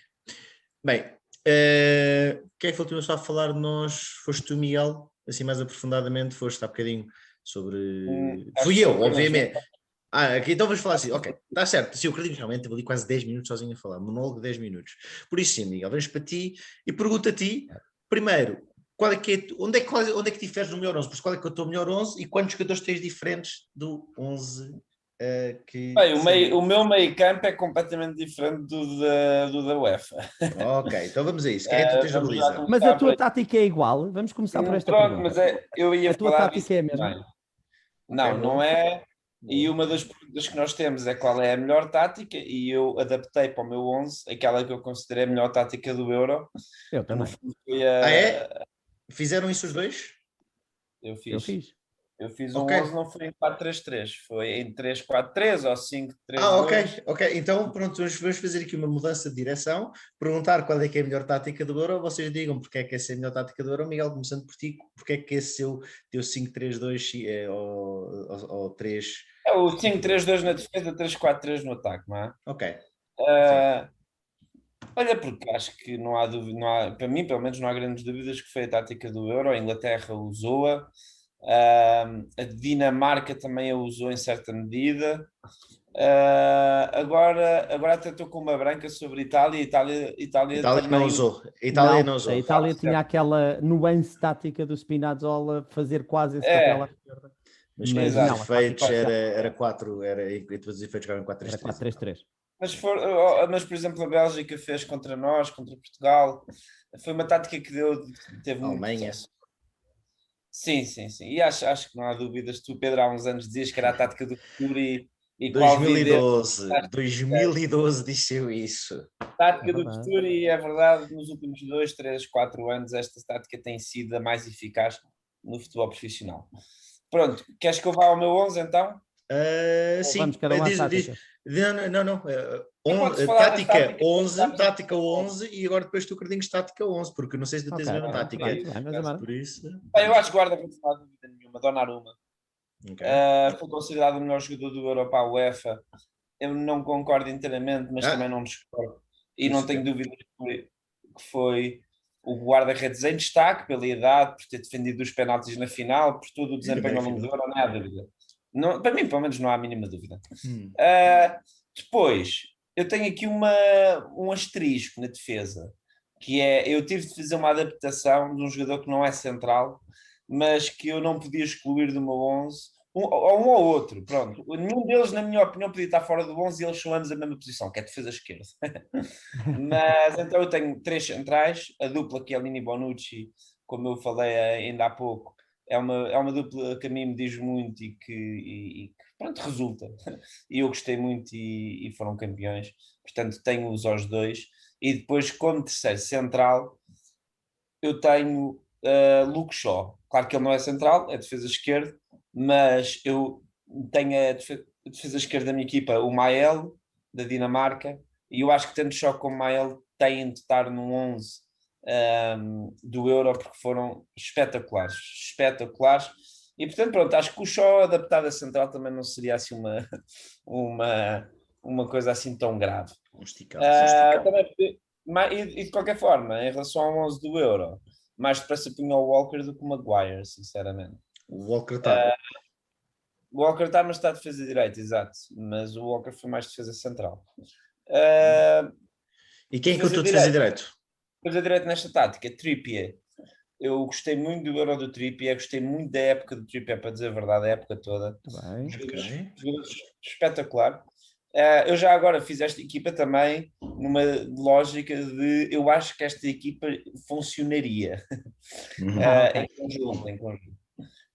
Bem, quem é que foi o último a falar de nós? Foste tu, Miguel? Assim mais aprofundadamente, foste há bocadinho sobre... Fui eu, obviamente. Aqui, então vamos falar assim, ok, está certo. Sim, eu acredito realmente, eu ali quase 10 minutos sozinho a falar, monólogo de 10 minutos. Por isso sim, Miguel, vamos para ti e pergunto a ti, primeiro, qual é que é, onde é que diferes do melhor 11? Porque qual é que é o teu melhor 11 e quantos jogadores tens diferentes do 11 que... Bem, o meu meio campo é completamente diferente do da UEFA. Ok, então vamos a isso. Quem é que tu tens a baliza? Mas a tua tática é igual? Vamos começar por esta pronto, pergunta. Mas eu ia a tua falar tática é a mesma? também. Não é. E uma das perguntas que nós temos é qual é a melhor tática, e eu adaptei para o meu 11 aquela que eu considerei a melhor tática do Euro. Eu também. É? Fizeram isso os dois? Eu fiz. Eu fiz um okay. 11, não foi em 4-3-3, foi em 3-4-3 ou 5-3-2. Ok. Então, pronto, vamos fazer aqui uma mudança de direção, perguntar qual é que é a melhor tática do Euro, vocês digam porque é que essa é a melhor tática do Euro. Miguel, começando por ti, porque é que esse teu 5-3-2 ou 3... É o 5-3-2 na defesa, 3-4-3 no ataque, não é? Ok. Olha, porque acho que não há dúvida, para mim, pelo menos, não há grandes dúvidas que foi a tática do Euro. A Inglaterra usou-a. A Dinamarca também a usou em certa medida. Agora até estou com uma branca sobre Itália. Itália também não usou. Itália não usou. A Itália tinha aquela nuance tática do Spinazzola fazer quase esse papel à esquerda. Mas com os efeitos era 4, todos os efeitos jogavam 4-3-3. Mas, por exemplo, a Bélgica fez contra nós, contra Portugal. Foi uma tática que teve muito sucesso. Sim. E acho que não há dúvidas. Tu, Pedro, há uns anos dizias que era a tática do futuro e 2012 disse isso. Tática do futuro, e é verdade, nos últimos 2, 3, 4 anos esta tática tem sido a mais eficaz no futebol profissional. Pronto, queres que eu vá ao meu 11 então? Sim, vamos cada não. Tática 11 e agora depois tu credinhos tática 11, porque não sei se tu tens a mesma tática. Por isso... Eu acho que guarda-redes não há dúvida nenhuma, Donnarumma. Foi considerado o melhor jogador do Euro para a UEFA eu não concordo inteiramente, mas também não discordo. E não tenho dúvidas que foi o guarda-redes em destaque pela idade, por ter defendido os penaltis na final, por todo o desempenho ao longo do Euro, não há dúvida. Não, para mim, pelo menos, não há a mínima dúvida. Depois, eu tenho aqui um asterisco na defesa, que é, eu tive de fazer uma adaptação de um jogador que não é central, mas que eu não podia excluir do meu 11, um ou outro, pronto. Nenhum deles, na minha opinião, podia estar fora do 11 e eles são ambos a mesma posição, que é defesa esquerda. Mas então eu tenho 3 centrais, a dupla que é Lini Bonucci, como eu falei ainda há pouco, é uma dupla que a mim me diz muito e que pronto, resulta. E eu gostei muito e foram campeões. Portanto, tenho-os aos dois. E depois, como terceiro central, eu tenho Luke Shaw. Claro que ele não é central, é defesa esquerda, mas eu tenho a defesa esquerda da minha equipa, o Mael, da Dinamarca, e eu acho que tanto Shaw como Mael têm de estar no 11 do Euro, porque foram espetaculares, espetaculares. E portanto, pronto, acho que o Shaw adaptado a central também não seria assim uma coisa assim tão grave. Também, e de qualquer forma, em relação ao 11 do Euro, mais depressa punha o Walker do que o Maguire, sinceramente. O Walker está. O Walker está, mas está a defesa direita, exato. Mas o Walker foi mais defesa central. E quem é que eu estou defesa direito? Defesa direito nesta tática, Trippier. Eu gostei muito do Euro do Trippier, gostei muito da época do Trippier, para dizer a verdade, a época toda. Jogadores espetacular. Eu já agora fiz esta equipa também numa lógica de eu acho que esta equipa funcionaria em conjunto.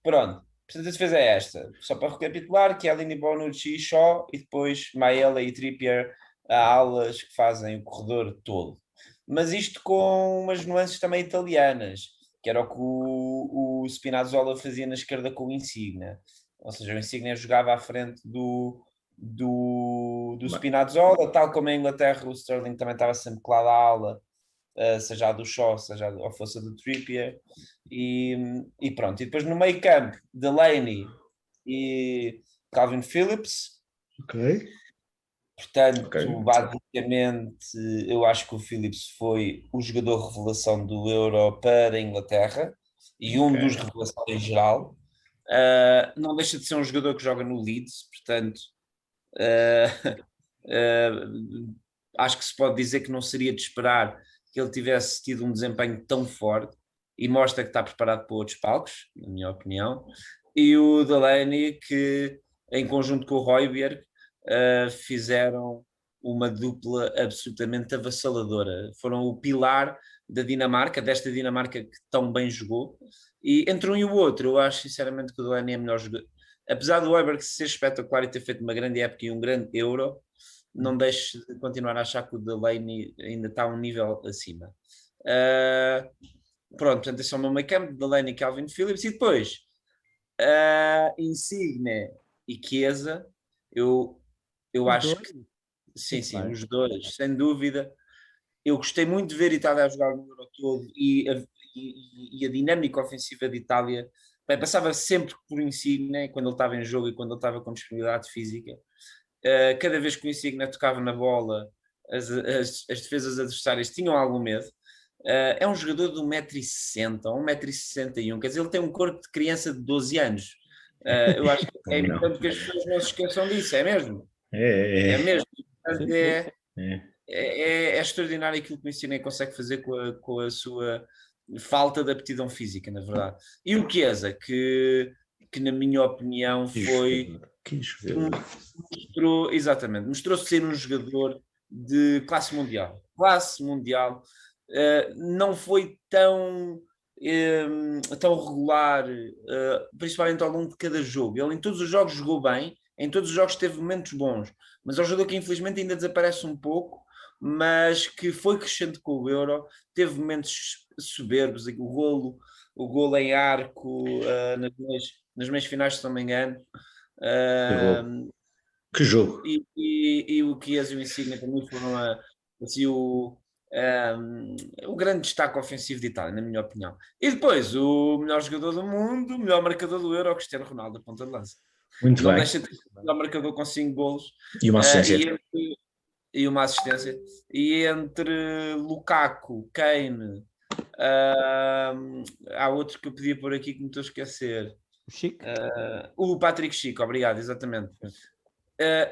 Pronto, portanto a defesa é esta. Só para recapitular, que é Lini Bonucci e Shaw, e depois Maela e Trippier a alas que fazem o corredor todo. Mas isto com umas nuances também italianas, que era o que o Spinazzola fazia na esquerda com o Insigne. Ou seja, o Insigne jogava à frente do Spinazzola, tal como em Inglaterra o Sterling também estava sempre colado à ala, seja a do Shaw, seja a força do Trippier, e pronto. E depois no meio campo, Delaney e Calvin Phillips. Portanto, basicamente, eu acho que o Phillips foi o jogador revelação do Euro para a Inglaterra e um dos revelações em geral. Não deixa de ser um jogador que joga no Leeds, portanto, acho que se pode dizer que não seria de esperar que ele tivesse tido um desempenho tão forte e mostra que está preparado para outros palcos, na minha opinião. E o Delaney, que em conjunto com o Højbjerg, fizeram uma dupla absolutamente avassaladora. Foram o pilar da Dinamarca, desta Dinamarca que tão bem jogou. E entre um e o outro, eu acho sinceramente que o Delaney é melhor jogador. Apesar do Højbjerg ser espetacular e ter feito uma grande época e um grande Euro, não deixe de continuar a achar que o Delaney ainda está um nível acima. Pronto, portanto, esse é o meu meio campo, Delaney e Calvin Phillips. E depois, Insigne e Chiesa, eu acho que sim, os dois, sem dúvida. Eu gostei muito de ver a Itália a jogar no Euro todo e a dinâmica ofensiva de Itália. Bem, passava sempre por Insigne quando ele estava em jogo e quando ele estava com disponibilidade física. Cada vez que o Insigne tocava na bola, as defesas adversárias tinham algum medo. É um jogador de 1,60m, 1,61m, quer dizer, ele tem um corpo de criança de 12 anos. Eu acho que é importante que as pessoas não se esqueçam disso, é mesmo? É mesmo. Portanto, é extraordinário aquilo que o Insigne consegue fazer com a sua falta de aptidão física, na verdade. E o Chiesa, que na minha opinião foi... mostrou-se ser um jogador de classe mundial. Não foi tão regular, principalmente ao longo de cada jogo. Ele em todos os jogos jogou bem, em todos os jogos teve momentos bons, mas é um jogador que infelizmente ainda desaparece um pouco, mas que foi crescendo com o Euro, teve momentos soberbos, o golo em arco, nas meias finais, se não me engano. Que jogo! E o Chiesa e o Insigne para mim foram assim, o grande destaque ofensivo de Itália, na minha opinião. E depois, o melhor jogador do mundo, o melhor marcador do Euro, o Cristiano Ronaldo, a ponta de lança. Muito não bem. deixa de ser o melhor marcador com 5 golos. E uma assistência. E uma assistência. E entre Lukaku, Kane, há outro que eu podia pôr aqui que me estou a esquecer. O Chico? O Patrick Schick, obrigado, exatamente.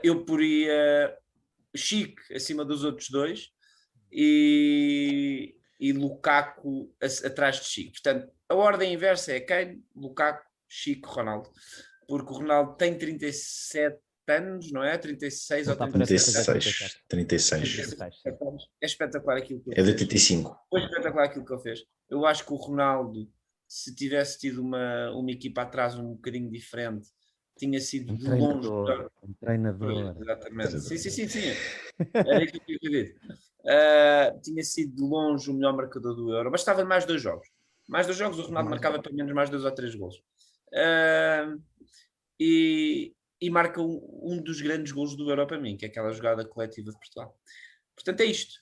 Eu poria Schick acima dos outros dois e Lukaku atrás de Schick. Portanto, a ordem inversa é Kane, Lukaku, Schick, Ronaldo. Porque o Ronaldo tem 37 anos, não é? 36 ou 36. 36. É espetacular aquilo que ele É de fez. 85. Foi espetacular aquilo que ele fez. Eu acho que o Ronaldo, se tivesse tido uma equipa atrás um bocadinho diferente, tinha sido de longe melhor. Um treinador. Exatamente. Sim. Era isso que eu queria dizer. Tinha sido de longe o melhor marcador do Euro. Bastava mais 2 jogos. Mais 2 jogos, o Ronaldo marcava pelo menos mais 2 ou 3 golos. E marca um dos grandes golos do Euro para mim, que é aquela jogada coletiva de Portugal. Portanto, é isto.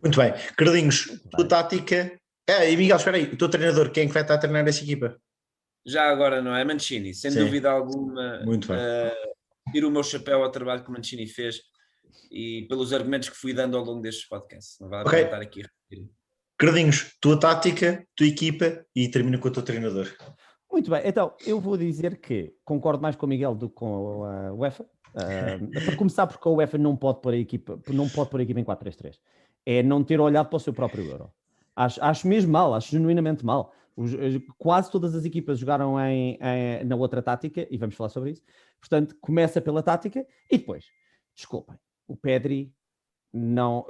Muito bem. Carlinhos, tua tática... e Miguel, espera aí, o teu treinador, quem é que vai estar a treinar essa equipa? Já agora, não é? Mancini, sem Sim. dúvida alguma. Muito bem. Tiro o meu chapéu ao trabalho que o Mancini fez e pelos argumentos que fui dando ao longo destes podcasts. Não vale a pena estar aqui a repetir. Carlinhos, tua tática, tua equipa e termina com o teu treinador. Muito bem, então eu vou dizer que concordo mais com o Miguel do que com a UEFA. Para começar, porque a UEFA não pode pôr a equipa em 4-3-3. É não ter olhado para o seu próprio Euro. Acho mesmo mal, acho genuinamente mal. Quase todas as equipas jogaram na outra tática, e vamos falar sobre isso. Portanto, começa pela tática e depois, desculpem, o Pedri, não,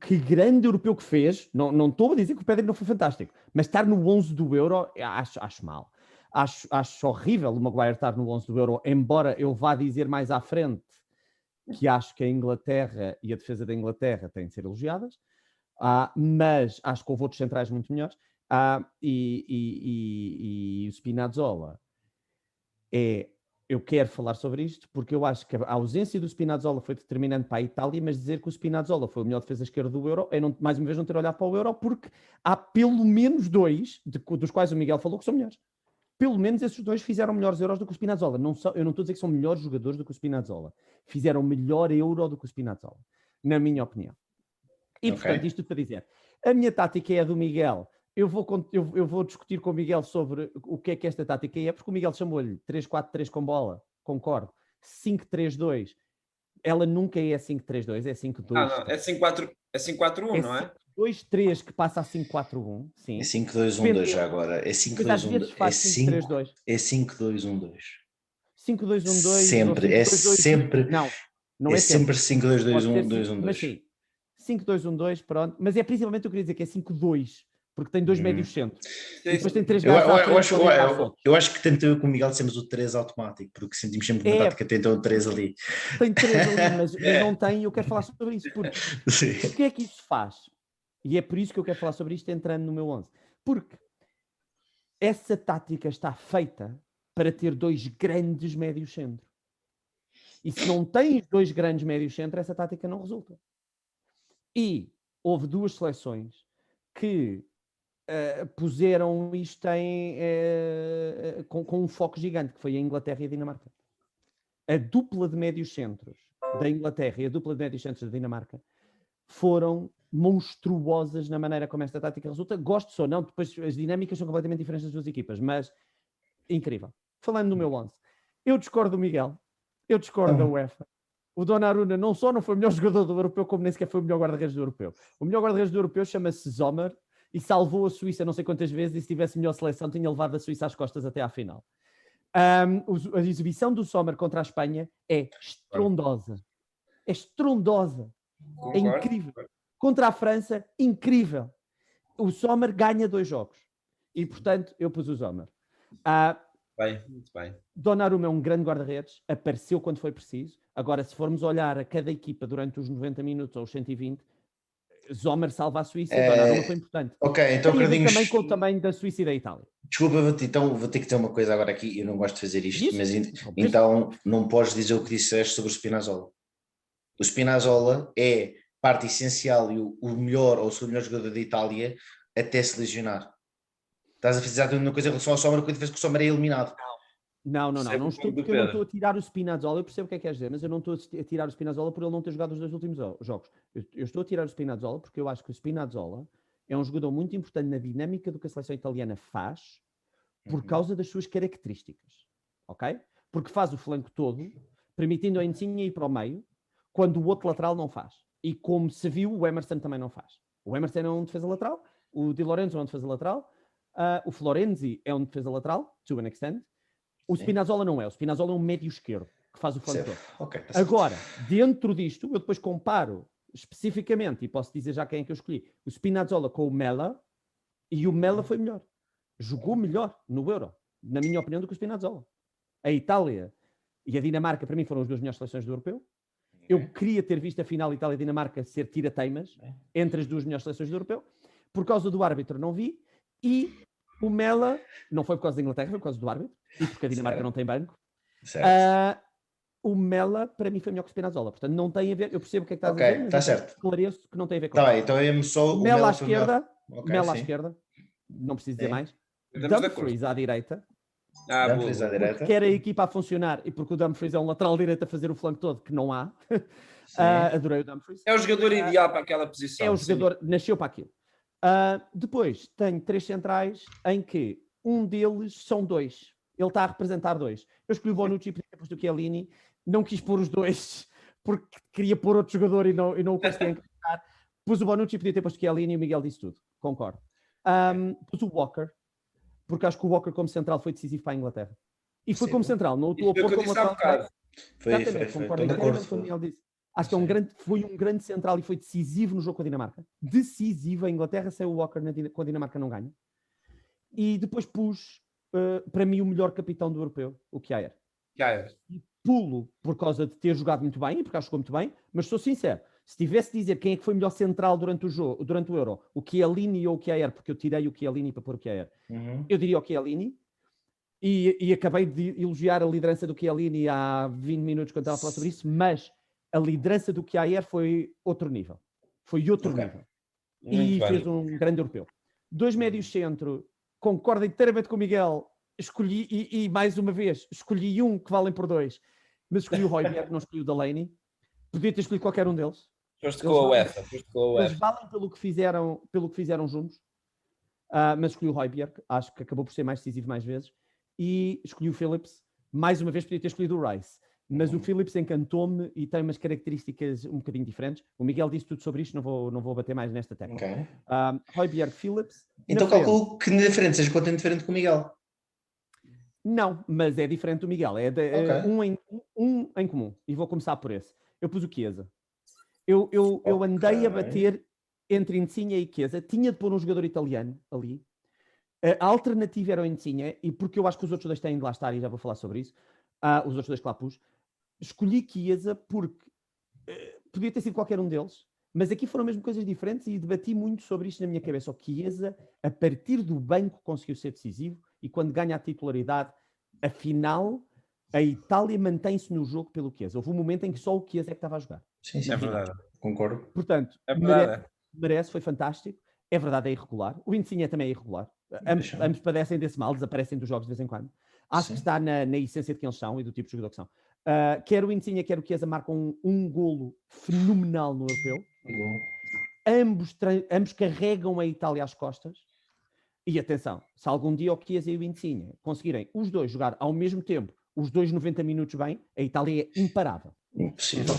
que grande europeu que fez, não estou a dizer que o Pedri não foi fantástico, mas estar no 11 do Euro, acho mal. Acho horrível o Maguire estar no 11 do Euro, embora eu vá dizer mais à frente que acho que a Inglaterra e a defesa da Inglaterra têm de ser elogiadas, mas acho que houve outros centrais muito melhores. E o Spinazzola eu quero falar sobre isto porque eu acho que a ausência do Spinazzola foi determinante para a Itália, mas dizer que o Spinazzola foi o melhor defesa esquerda do Euro é, mais uma vez, não ter olhado para o Euro, porque há pelo menos 2, dos quais o Miguel falou, que são melhores. Pelo menos esses 2 fizeram melhores Euros do que o Spinazzola. Eu não estou a dizer que são melhores jogadores do que o Spinazzola. Fizeram melhor Euro do que o Spinazzola, na minha opinião. E, portanto, isto tudo para dizer. A minha tática é a do Miguel. Eu vou discutir com o Miguel sobre o que é esta tática é, porque o Miguel chamou-lhe 3-4-3 com bola, concordo. 5-3-2, ela nunca é 5-3-2, é 5-2. Não, é 5-4-1, não é? 5-2-3 que passa a 5-4-1, sim. É 5-2-1-2 já agora. É 5-2-1-2. É 5-2-1-2. 5-2-1-2. Sempre, é sempre. Não é sempre 5-2-2-1-2-1-2. Mas sim, 5-2-1-2, pronto. Mas é principalmente eu queria dizer que é 5-2. Porque tem 2 médios centros. E depois tem 3 gajos eu acho que tanto eu como o Miguel temos o 3 automático, porque sentimos sempre que uma tática tem o 3 ali. Tem 3 ali, mas não tem, e eu quero falar sobre isso. Porque o que é que isso faz? E é por isso que eu quero falar sobre isto entrando no meu 11. Porque essa tática está feita para ter 2 grandes médios centros. E se não tens 2 grandes médios centros, essa tática não resulta. E houve 2 seleções que puseram isto com um foco gigante, que foi a Inglaterra e a Dinamarca. A dupla de médios centros da Inglaterra e a dupla de médios centros da Dinamarca foram monstruosas na maneira como esta tática resulta. Gosto ou não, depois as dinâmicas são completamente diferentes das duas equipas, mas incrível. Falando do meu 11, eu discordo do Miguel, eu discordo da UEFA. O Donnarumma não só não foi o melhor jogador do europeu, como nem sequer foi o melhor guarda-redes do europeu. O melhor guarda-redes do europeu chama-se Sommer e salvou a Suíça não sei quantas vezes, e se tivesse melhor seleção tinha levado a Suíça às costas até à final. A exibição do Sommer contra a Espanha é estrondosa. É estrondosa. É incrível. Contra a França, incrível. O Sommer ganha 2 jogos. E, portanto, eu pus o Sommer. Muito bem. Donnarumma é um grande guarda-redes, apareceu quando foi preciso. Agora, se formos olhar a cada equipa durante os 90 minutos ou os 120, Sommer salva a Suíça, Donnarumma foi importante. Ok, então Carlinhos... também com o tamanho da Suíça e da Itália. Desculpa, vou ter que dizer uma coisa agora aqui, eu não gosto de fazer isto, mas então não podes dizer o que disseste sobre o Spinazzola. O Spinazzola é parte essencial e o melhor, ou o segundo melhor jogador da Itália até se lesionar. Estás a fazer exatamente uma coisa em relação ao Sommer, que fez que o Sommer é eliminado. Não Percebo o estou, ponto do porque eu não Pedro. estou a tirar o Spinazzola, eu percebo o que é que queres dizer, mas eu não estou a tirar o Spinazzola por ele não ter jogado os 2 últimos jogos. Eu estou a tirar o Spinazzola porque eu acho que o Spinazzola é um jogador muito importante na dinâmica do que a seleção italiana faz por causa das suas características, ok? Porque faz o flanco todo, permitindo a Insigne ir para o meio, quando o outro lateral não faz. E como se viu, o Emerson também não faz. O Emerson é um defesa lateral, o Di Lorenzo é um defesa lateral, o Florenzi é um defesa lateral, to an extent. O Spinazzola não é. O Spinazzola é um médio esquerdo que faz o flanco todo. Okay, Agora, dentro disto, eu depois comparo especificamente, e posso dizer já quem é que eu escolhi, o Spinazzola com o Mela, e o Mela foi melhor. Jogou melhor no Euro, na minha opinião, do que o Spinazzola. A Itália e a Dinamarca, para mim, foram as 2 melhores seleções do Europeu. Eu queria ter visto a final Itália-Dinamarca ser tira-teimas entre as 2 melhores seleções do Europeu. Por causa do árbitro, não vi. E o Mela, não foi por causa da Inglaterra, foi por causa do árbitro. E porque a Dinamarca não tem banco. O Mela, para mim, foi melhor que o Spinazzola. Portanto, não tem a ver. Eu percebo o que é que estás a dizer, mas tá certo. esclareço que não tem a ver com Tá isso. bem, então eu só o Mela à foi melhor. esquerda. Ok, Mela à sim. esquerda. Não preciso dizer Sim. mais. Estamos de Dumfries à direita. Dumfries à Boa. direita. Porque quer a equipa a funcionar e porque o Dumfries é um lateral direito a fazer o flanco todo, que não há. Adorei o Dumfries. É o jogador ideal para aquela posição. É o jogador, nasceu para aquilo. Depois, tenho 3 centrais em que um deles são 2. Ele está a representar 2. Eu escolhi o Bonucci e podia ter posto o Chiellini. Não quis pôr os 2 porque queria pôr outro jogador e não o consegui encaixar. Pus o Bonucci e podia ter posto o Chiellini e o Miguel disse tudo. Concordo. Pus o Walker, porque acho que o Walker como central foi decisivo para a Inglaterra. E foi como central, não estou a pôr como lateral. Foi. Concordo inteiramente com o Miguel disse. Acho que foi um grande central e foi decisivo no jogo com a Dinamarca. Decisivo. A Inglaterra sem o Walker com a Dinamarca não ganha. E depois pus, para mim, o melhor capitão do europeu, o Kjaer. E pulo por causa de ter jogado muito bem, e porque acho que jogou muito bem, mas sou sincero, se tivesse de dizer quem é que foi melhor central durante o Euro, o Chiellini ou o Kjaer, porque eu tirei o Chiellini para pôr o Kjaer, eu diria o Chiellini. E acabei de elogiar a liderança do Chiellini há 20 minutos quando estava a falar sobre isso, mas a liderança do Kjaer foi outro nível. Foi outro nível. E fez um grande europeu. 2 médios centro, concordo inteiramente com o Miguel, escolhi, e mais uma vez, escolhi um que valem por 2, mas escolhi o Højbjerg, não escolhi o Delaney. Podia ter escolhido qualquer um deles. Foste com a UEFA. Eles valem pelo que fizeram juntos, mas escolhi o Højbjerg, acho que acabou por ser mais decisivo mais vezes. E escolhi o Phillips. Mais uma vez podia ter escolhido o Rice, mas o Phillips encantou-me e tem umas características um bocadinho diferentes. O Miguel disse tudo sobre isto, não vou bater mais nesta tecla. Højbjerg, Phillips. Então calculo que na frente seja contente diferente com o Miguel. Não, mas é diferente do Miguel. É um em comum. E vou começar por esse. Eu pus o Chiesa. Eu andei a bater entre Insigne e Chiesa. Tinha de pôr um jogador italiano ali. A alternativa era o Insigne, e porque eu acho que os outros 2 têm de lá estar, e já vou falar sobre isso, os outros 2 que lá pus, escolhi Chiesa porque podia ter sido qualquer um deles, mas aqui foram mesmo coisas diferentes e debati muito sobre isto na minha cabeça. O Chiesa, a partir do banco, conseguiu ser decisivo, e quando ganha a titularidade, afinal, a Itália mantém-se no jogo pelo Chiesa. Houve um momento em que só o Chiesa é que estava a jogar. Sim, é verdade. Concordo. Portanto, merece, foi fantástico. É verdade, é irregular. O Insigne também é irregular. Ambos padecem desse mal, desaparecem dos jogos de vez em quando. Acho que está na essência de quem eles são e do tipo de jogador que são. Quer o Insigne, quer o Chiesa marcam um golo fenomenal no europeu. Ambos carregam a Itália às costas. E atenção, se algum dia o Chiesa e o Insigne conseguirem os 2 jogar ao mesmo tempo, os 2 90 minutos bem, a Itália é imparável. Impossível.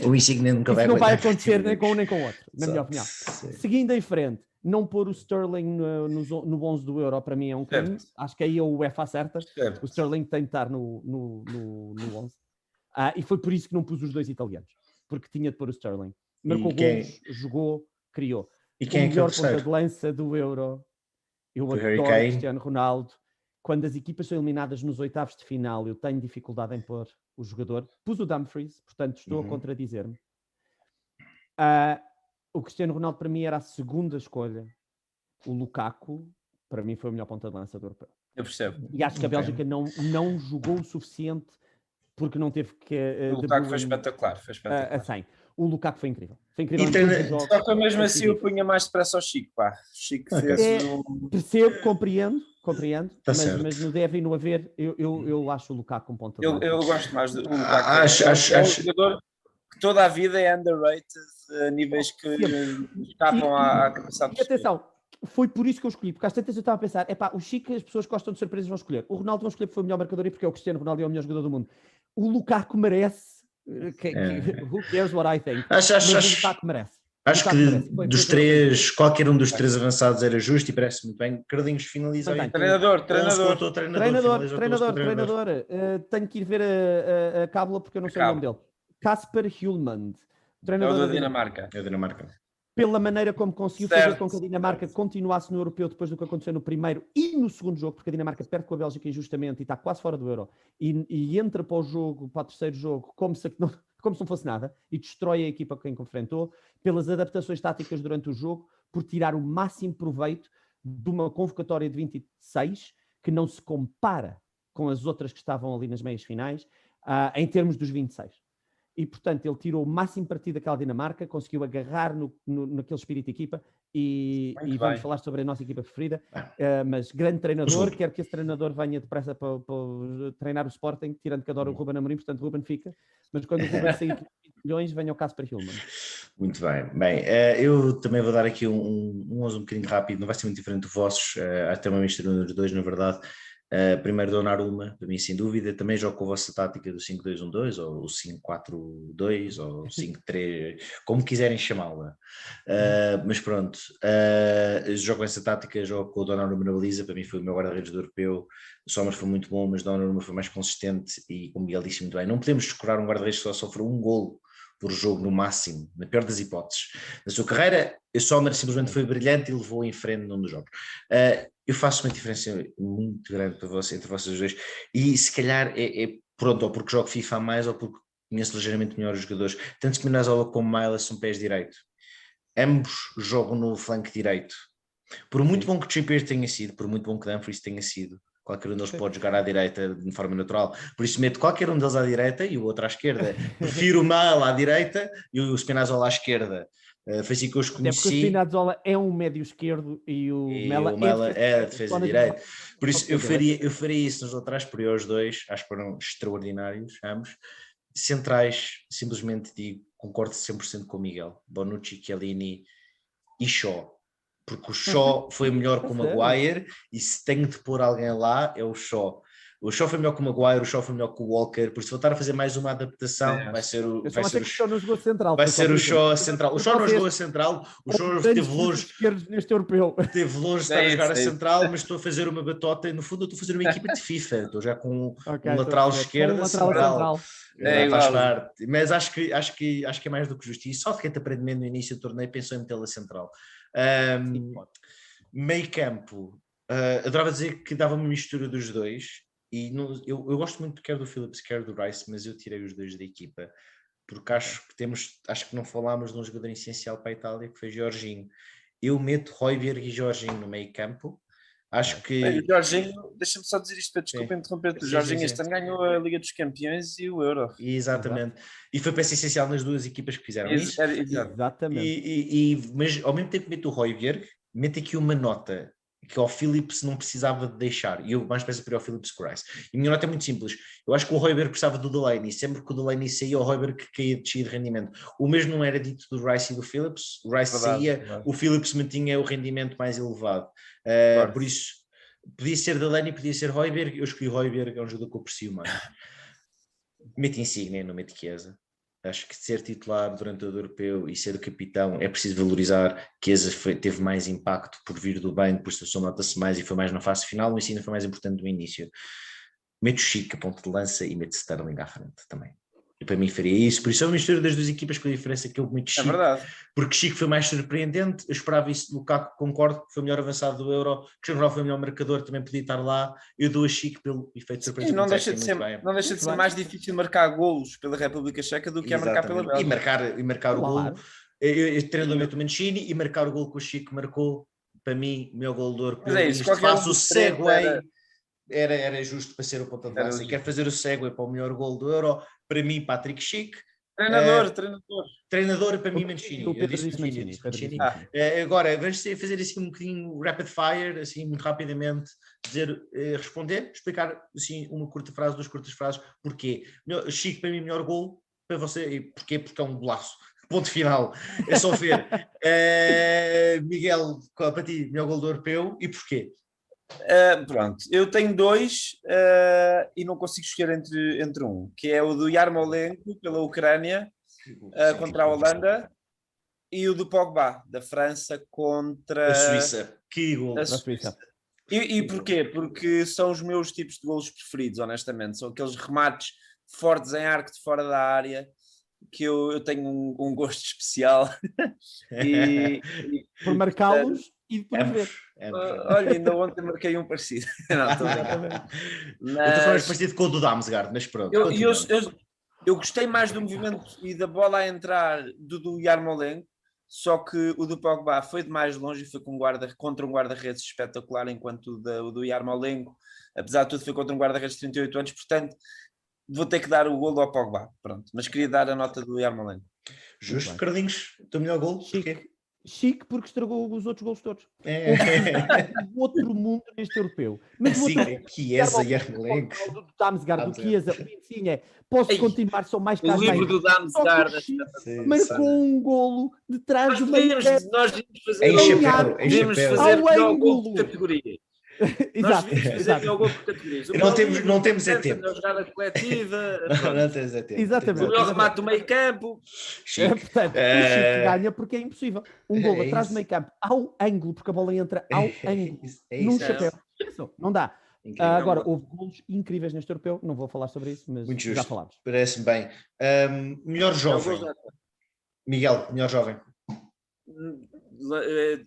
O Insigne nunca vai acontecer. Isso não vai acontecer nem com um nem com o outro, na minha opinião. Sim. Seguindo em frente, não pôr o Sterling no 11 do Euro para mim é um crime. Acho que aí a UEFA acerta. O Sterling tem de estar no 11. E foi por isso que não pus os 2 italianos, porque tinha de pôr o Sterling. Marcou golos, jogou, criou. E quem o melhor ponta de lança do Euro. Eu adoro Cristiano Ronaldo. Quando as equipas são eliminadas nos 8avos de final, eu tenho dificuldade em pôr o jogador. Pus o Dumfries, portanto estou a contradizer-me. O Cristiano Ronaldo para mim era a segunda escolha. O Lukaku, para mim, foi o melhor ponta de lança do europeu. Eu percebo. E acho que a Bélgica não jogou o suficiente porque não teve que... o Lukaku foi espetacular. A 100. O Lukaku foi incrível. Foi incrível em todos os jogos. Só que mesmo assim eu punha mais depressa ao Chico, pá. Chico fez Percebo, compreendo. compreendo, Tá mas certo. no deve e no haver, eu acho o Lukaku um ponto de Eu gosto mais do Lukaku. Acho- É um acho- jogador que toda a vida é underrated a níveis que escapam à capacidade de E atenção, foi por isso que eu escolhi, porque às tantas eu estava a pensar, o Chico, as pessoas gostam de surpresas, vão escolher. O Ronaldo vão escolher porque foi o melhor marcador e porque é o Cristiano Ronaldo e é o melhor jogador do mundo. O Lukaku merece, who cares what I think, Acho, acho, mas o acho, Lukaku merece. acho que Foi dos o que eu pensei. três, qualquer um dos três avançados era justo e parece muito bem. Carlinhos finaliza aí. Fantástico. Treinador. Finaliza o teu treinador. Tenho que ir ver a cábula porque eu não sei o nome dele. Kasper Hjulmand, É o treinador da da Dinamarca. É a Dinamarca. pela maneira como conseguiu Certo, fazer com que a Dinamarca continuasse no europeu depois do que aconteceu no primeiro e no segundo jogo, porque a Dinamarca perde com a Bélgica injustamente e está quase fora do Euro, e entra para o terceiro jogo, como se não fosse nada, e destrói a equipa com quem confrontou, pelas adaptações táticas durante o jogo, por tirar o máximo proveito de uma convocatória de 26, que não se compara com as outras que estavam ali nas meias finais, em termos dos 26. E, portanto, ele tirou o máximo partido daquela Dinamarca, conseguiu agarrar naquele espírito de equipa e vamos falar sobre a nossa equipa preferida, mas grande treinador, quero que esse treinador venha depressa para treinar o Sporting, tirando que adoro o Ruben Amorim, portanto Ruben fica, mas quando o Ruben sair por 20 milhões, venha o Kasper Hjulmand. Muito bem. Bem, eu também vou dar aqui um 11 um bocadinho rápido, não vai ser muito diferente dos vossos, até uma mistura dos dois, na verdade. Primeiro Donnarumma, para mim sem dúvida, também jogo com a vossa tática do 5-2-1-2 ou o 5-4-2 ou 5-3, como quiserem chamá-la, mas pronto, jogo essa tática, jogo com o Donnarumma na baliza, para mim foi o meu guarda-redes do europeu. O Somers foi muito bom, mas Donnarumma foi mais consistente e como Miguel disse muito bem, não podemos descurar um guarda-redes que só sofreu um golo por jogo no máximo, na pior das hipóteses. Na sua carreira, o Sommer simplesmente foi brilhante e levou em frente num dos jogos. Eu faço uma diferença muito grande para você, entre vocês dois, e se calhar pronto, ou porque jogo FIFA a mais ou porque conheço ligeiramente melhor os jogadores. Tanto Spinazzola como Miles são pés direito. Ambos jogam no flanco direito. Por muito bom que Trippier tenha sido, por muito bom que Dumfries tenha sido, qualquer um deles pode jogar à direita de forma natural. Por isso meto qualquer um deles à direita e o outro à esquerda. Prefiro o Mal à direita e o Spinazzola à esquerda. Foi assim que eu os conheci. Até porque o Spinazzola é um médio esquerdo e o Mela é a defesa direita. Por isso eu faria isso nos laterais, por aí os dois, acho que foram extraordinários, ambos. Centrais, simplesmente digo, concordo 100% com o Miguel. Bonucci, Chiellini e Shaw. Porque o Shaw foi melhor que o Maguire e se tenho de pôr alguém lá é o Shaw. O Shaw foi melhor que o Maguire, o Shaw foi melhor que o Walker, por isso voltar a fazer mais uma adaptação, vai ser o Shaw não jogou central. Vai ser o Shaw central. O Shaw não jogou a central, o Shaw esteve longe neste europeu. Esteve longe de estar a jogar a central, mas estou a fazer uma batota e no fundo eu estou a fazer uma equipa de FIFA, estou já com um lateral esquerdo central. Faz parte, mas acho que é mais do que justo. E só de quem te aprendendo no início do torneio pensou em metê-la central. Meio campo, adorava dizer que dava uma mistura dos dois. E eu gosto muito quer do Phillips, quer do Rice, mas eu tirei os dois da equipa porque acho que não falámos de um jogador essencial para a Itália que foi Jorginho. Eu meto Højbjerg e Jorginho no meio campo. Acho que o Jorginho, deixa-me só dizer isto, desculpa interromper-te, o Jorginho este ano ganhou a Liga dos Campeões e o Euro. Exatamente. E foi peça essencial nas duas equipas que fizeram isso. Exatamente. Mas ao mesmo tempo que meto o Højbjerg, meto aqui uma nota que ao Phillips não precisava de deixar, e eu mais peço para o Phillips que o Rice. E a minha nota é muito simples, eu acho que o Højbjerg precisava do Delaney, sempre que o Delaney saía, o Højbjerg caía de rendimento. O mesmo não era dito do Rice e do Phillips, o Rice saía, o Phillips mantinha o rendimento mais elevado. Por isso, podia ser Delaney, podia ser Højbjerg, eu escolhi Højbjerg, é um jogador que eu aprecio mais. Mete Insigne, não mete Chiesa. Acho que ser titular durante o europeu e ser o capitão é preciso valorizar. Chiesa teve mais impacto por vir do banco, por isso nota-se mais e foi mais na fase final, mas ainda foi mais importante no início. Meto Chico a ponto de lança e meto Sterling à frente também. E para mim faria isso, por isso é uma mistura das duas equipas com a diferença que eu meto Chico. É verdade. Porque Chico foi mais surpreendente, eu esperava isso do Lukaku, concordo, foi o melhor avançado do Euro, Cristiano Ronaldo foi o melhor marcador, também podia estar lá, eu dou a Chico pelo efeito de surpresa. Não deixa de ser mais difícil marcar golos pela República Checa do que marcar pela Bélgica. E marcar o golo, eu treinamento do Mancini e marcar o golo que o Chico marcou, para mim, o meu golo de ouro, faço o segue, era justo para ser o ponta de lança, e quero fazer o segue para o melhor golo do Euro, para mim Patrick Schick, Treinador para mim, Mancini. O Eu Pedro disse disse Mancini. Mancini. Agora, vamos fazer assim um bocadinho rapid fire, assim, muito rapidamente, responder, explicar assim, uma curta frase, 2 curtas frases. Porquê? Chico, para mim, melhor gol. Para você, e porquê? Porque é um golaço. Ponto final. É só ver. Miguel, para ti, melhor gol do europeu e porquê? Pronto, eu tenho 2 e não consigo escolher entre um, que é o do Yarmolenko pela Ucrânia contra a Holanda e o do Pogba da França contra A Suíça. Que gol. a Suíça. E porquê? Porque são os meus tipos de golos preferidos, honestamente. São aqueles remates fortes em arco de fora da área que eu tenho um gosto especial. Por marcá-los e por ver. Olha, ainda ontem marquei um parecido. Não, estou Eu estou falando parecido com o do Damsgaard, mas pronto. Eu gostei mais do movimento e da bola a entrar do Yarmolenko, só que o do Pogba foi de mais longe e foi contra um guarda-redes espetacular, enquanto o do Yarmolenko, apesar de tudo, foi contra um guarda-redes de 38 anos, portanto, vou ter que dar o golo ao Pogba, pronto. Mas queria dar a nota do Yarmolenko. Justo, Carlinhos, o teu melhor golo? Chique porque estragou os outros golos todos. Outro mundo neste europeu. Mas o outro mundo, Chiesa e Yarmolenko. O Damsgaard, o Chiesa, o Insigne, posso continuar, são mais o livro do Damsgaard marcou um golo de trás do meio. Nós devíamos fazer melhor golo de categoria. Exato. Não temos é tempo. A jogada coletiva. Não temos é tempo. Exatamente. O melhor remate do meio campo. Portanto, o Chico ganha porque é impossível. Um golo atrás do meio campo, ao ângulo, porque a bola entra ao ângulo, num chapéu. Não dá. Agora, houve golos incríveis neste europeu. Não vou falar sobre isso, mas já falámos. Parece-me bem. Melhor jovem. Miguel, melhor jovem.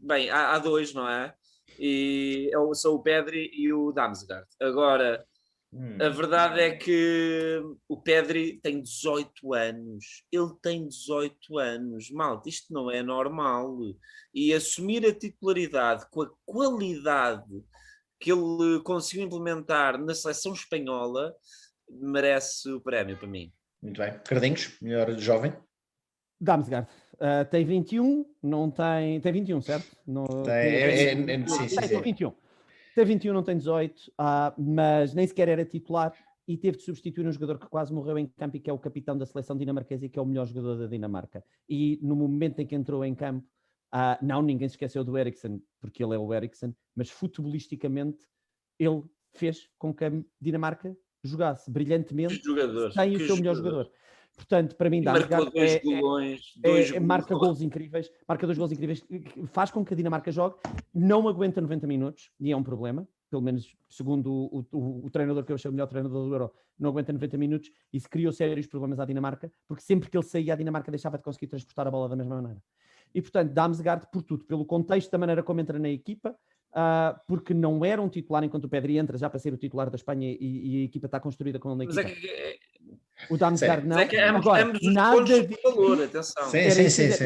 Bem, há 2, não é? E são o Pedri e o Damsgaard. Agora, a verdade é que o Pedri tem 18 anos. Ele tem 18 anos. Malta, isto não é normal. E assumir a titularidade com a qualidade que ele conseguiu implementar na seleção espanhola merece o prémio para mim. Muito bem. Carlinhos, melhor jovem. Damsgaard. Tem 21, não tem... Tem 21, certo? Sim. Tem 21. Tem 21, não tem 18, mas nem sequer era titular e teve de substituir um jogador que quase morreu em campo e que é o capitão da seleção dinamarquesa e que é o melhor jogador da Dinamarca. E no momento em que entrou em campo, ninguém se esqueceu do Eriksen, porque ele é o Eriksen, mas futebolisticamente ele fez com que a Dinamarca jogasse brilhantemente sem o seu melhor jogador. Portanto, para mim, Damsgaard marca golos incríveis, marca 2 golos incríveis, faz com que a Dinamarca jogue, não aguenta 90 minutos, e é um problema, pelo menos segundo o treinador que eu achei o melhor treinador do Euro, não aguenta 90 minutos, e se criou sérios problemas à Dinamarca, porque sempre que ele saía, a Dinamarca deixava de conseguir transportar a bola da mesma maneira. E, portanto, Damsgaard por tudo, pelo contexto da maneira como entra na equipa, porque não era um titular enquanto o Pedri entra já para ser o titular da Espanha e a equipa está construída com ele na equipa. O Damsgaard não. Agora, nada disto, valor, atenção.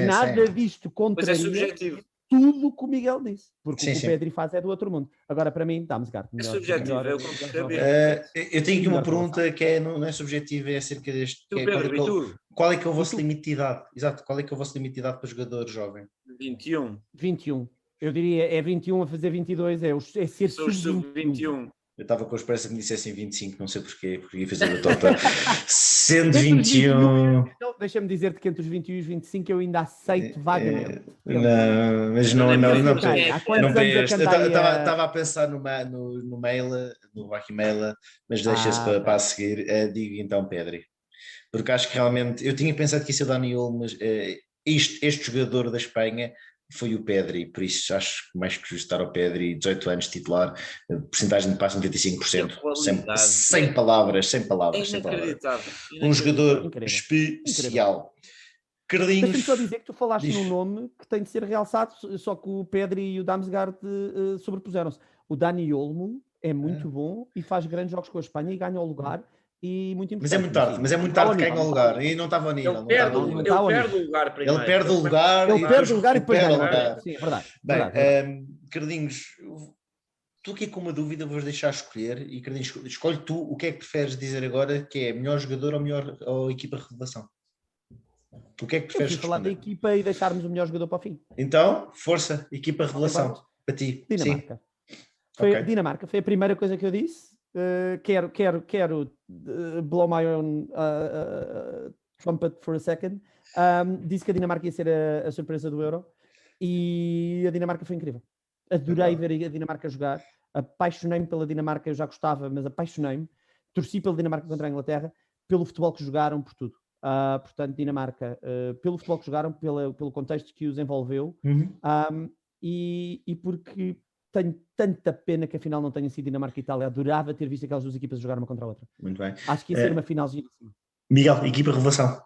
Nada disto contraria tudo que o Miguel disse, porque o que o Pedri faz é do outro mundo. Agora, para mim, Damsgaard. É subjetivo, eu tenho aqui uma pergunta que não é subjetiva, é acerca deste. Qual é que é o vosso limite de idade? Exato, qual é que é o vosso limite de idade para jogador jovem? 21. Eu diria é 21 a fazer 22, é ser sub-21. Eu estava com a esperança que me dissessem 25, não sei porquê, porque ia fazer a tota. Sendo 21... Deixa-me dizer-te que entre os 21 e os 25 eu ainda aceito vagamente. Não, mas não penso. Estava a pensar no mail, no Baquimail, mas deixa-se para a seguir. Digo então Pedri. Porque acho que realmente, eu tinha pensado que isso é o Dani Olmo, mas este jogador da Espanha foi o Pedri, por isso acho mais que justo estar ao Pedri, 18 anos titular, porcentagem de passe 95%, sem palavras. Um jogador especial. Carlinhos. Deixa-me só dizer que tu falaste num nome que tem de ser realçado, só que o Pedri e o Damsgaard sobrepuseram-se. O Dani Olmo é muito bom e faz grandes jogos com a Espanha e ganha o lugar. E muito importante. Mas é muito tarde que ganha o lugar. E não estava a nível. Ele perde o lugar primeiro. Ele perde o lugar e depois ganha o lugar. Sim, é verdade. Bem, Carlinhos, tu aqui com uma dúvida vou deixar escolher. E Carlinhos, escolhe tu o que é que preferes dizer agora, que é melhor jogador ou melhor ou equipa revelação? O que é que Eu preferes fui falar da responder? equipa e deixarmos o melhor jogador para o fim. Então, força, equipa revelação, Vamos. para ti. Dinamarca. Sim. Foi, Ok. Dinamarca foi a primeira coisa que eu disse. Quero blow my own trumpet for a second. Disse que a Dinamarca ia ser a surpresa do Euro e a Dinamarca foi incrível. Adorei ver a Dinamarca jogar. Apaixonei-me pela Dinamarca, eu já gostava, mas apaixonei-me. Torci pela Dinamarca contra a Inglaterra, pelo futebol que jogaram, por tudo. Portanto, Dinamarca, pelo futebol que jogaram, pelo contexto que os envolveu, Uhum. e porque tenho tanta pena que a final não tenha sido Dinamarca e Itália. Adorava ter visto aquelas duas equipas jogar uma contra a outra. Muito bem. Acho que ia ser uma final giríssima. Miguel, equipa revelação.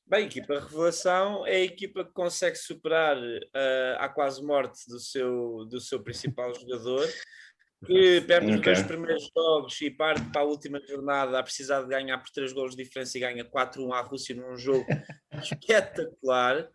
Bem, a equipa revelação é a equipa que consegue superar a quase morte do seu principal jogador, que perde os 2 primeiros jogos e parte para a última jornada a precisar de ganhar por 3 golos de diferença e ganha 4-1 à Rússia num jogo espetacular.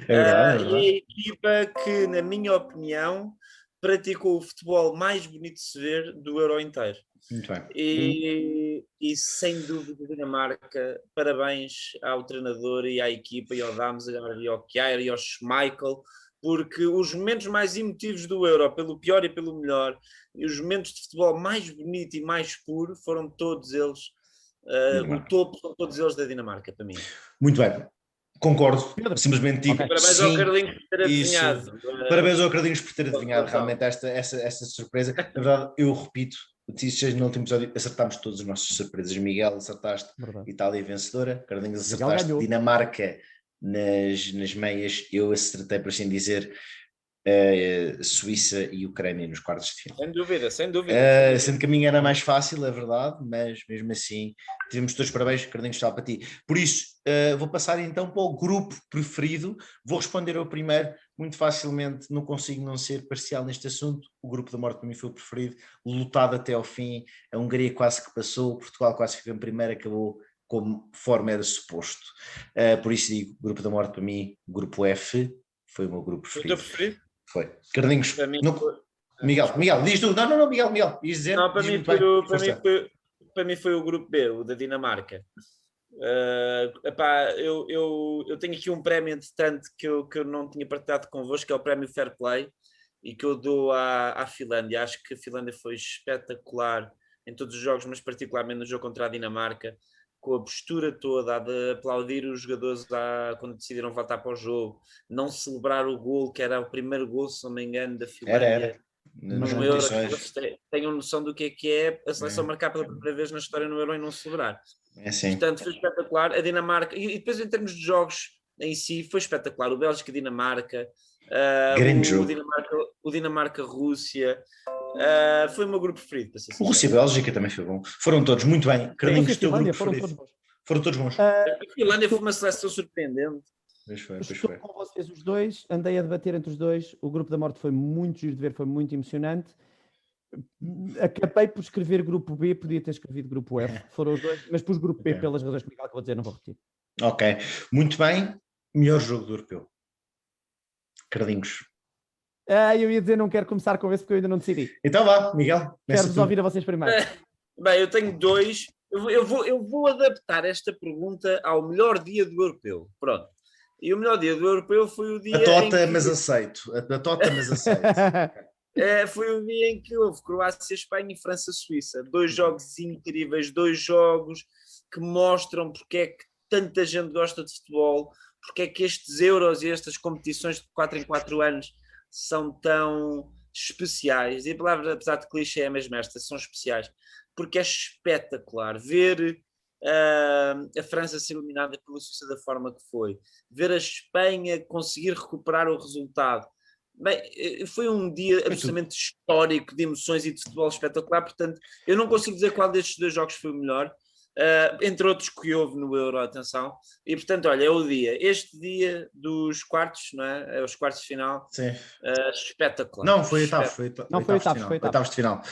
É verdade, é E verdade. a equipa que, na minha opinião, praticou o futebol mais bonito de se ver do Euro inteiro. Muito bem. E sem dúvida a Dinamarca, parabéns ao treinador e à equipa e ao Damsgaard e ao Kjaer e ao Schmeichel, porque os momentos mais emotivos do Euro, pelo pior e pelo melhor, e os momentos de futebol mais bonito e mais puro, foram todos eles, o topo são todos eles da Dinamarca, para mim. Muito bem. Concordo, Pedro. simplesmente digo Ok. Parabéns sim. ao Carlinhos por ter Isso. adivinhado. Parabéns ao Carlinhos por ter adivinhado Total. realmente essa surpresa. Na verdade, eu repito, disse no último episódio, acertámos todas as nossas surpresas. Miguel, acertaste Verdade. Itália vencedora. Carlinhos, Miguel acertaste ganhou. Dinamarca nas meias. Eu acertei, por assim dizer, Suíça e Ucrânia nos quartos de final. Sem dúvida, sem dúvida. Sendo que a minha era mais fácil, é verdade, mas mesmo assim tivemos todos parabéns, Carlinhos, está para ti. Por isso, vou passar então para o grupo preferido. Vou responder ao primeiro, muito facilmente, não consigo não ser parcial neste assunto. O grupo da morte para mim foi o preferido, lutado até ao fim. A Hungria quase que passou, Portugal quase ficou em primeiro, acabou como forma era suposto. Por isso digo, grupo da morte para mim, grupo F, foi o meu grupo Foi o preferido. teu preferido? Foi. Carlinhos, Para mim, Miguel, diz tu. Não, Miguel, ias dizer. não, para Diz mim, muito bem. Força. para mim foi o grupo B, o da Dinamarca. Eu tenho aqui um prémio, entretanto, que eu não tinha partilhado convosco, que é o prémio Fair Play, e que eu dou à Finlândia. Acho que a Finlândia foi espetacular em todos os jogos, mas particularmente no jogo contra a Dinamarca, com a postura toda, a de aplaudir os jogadores quando decidiram voltar para o jogo, não celebrar o gol, que era o primeiro gol, se não me engano, da Finlândia. Era. Nos Euro, tenham noção do que é a seleção marcar pela primeira vez na história no Euro e não celebrar. É assim. Portanto, foi espetacular. A Dinamarca, e depois em termos de jogos em si, foi espetacular. O Bélgica-Dinamarca, o Dinamarca-Rússia, foi o meu grupo preferido. O Rússia-Bélgica também foi bom. Foram todos muito bem. Carlinhos, teu grupo foram preferido. todos bons. Foram todos bons. A Finlândia foi uma seleção surpreendente. Estou com vocês os dois, andei a debater entre os dois. O grupo da morte foi muito giro de ver, foi muito emocionante. Acabei por escrever grupo B, podia ter escrevido grupo F, foram os dois, mas pus grupo B pelas razões que o Miguel acabou de dizer, não vou repetir. Ok, muito bem. Melhor jogo do europeu. Carlinhos. Eu ia dizer, não quero começar com esse porque eu ainda não decidi. Então vá, Miguel. Quero-vos ouvir a vocês primeiro. Bem, eu tenho dois. Eu vou adaptar esta pergunta ao melhor dia do europeu. Pronto. E o melhor dia do europeu foi o dia. Mas aceito. Foi o dia em que houve Croácia, Espanha e França-Suíça. 2 jogos incríveis, 2 jogos que mostram porque é que tanta gente gosta de futebol, porque é que estes Euros e estas competições de 4 em 4 anos são tão especiais. E a palavra, apesar de clichê, é mesmo esta, são especiais. Porque é espetacular ver a França ser eliminada pela Suíça da forma que foi, ver a Espanha conseguir recuperar o resultado. Bem, foi um dia absolutamente histórico de emoções e de futebol espetacular, portanto, eu não consigo dizer qual destes 2 jogos foi o melhor, entre outros que houve no Euro, atenção, e portanto, olha, é o dia, este dia dos quartos, não é? É os quartos de final. Sim. Espetacular. Não, foi oitavos de final.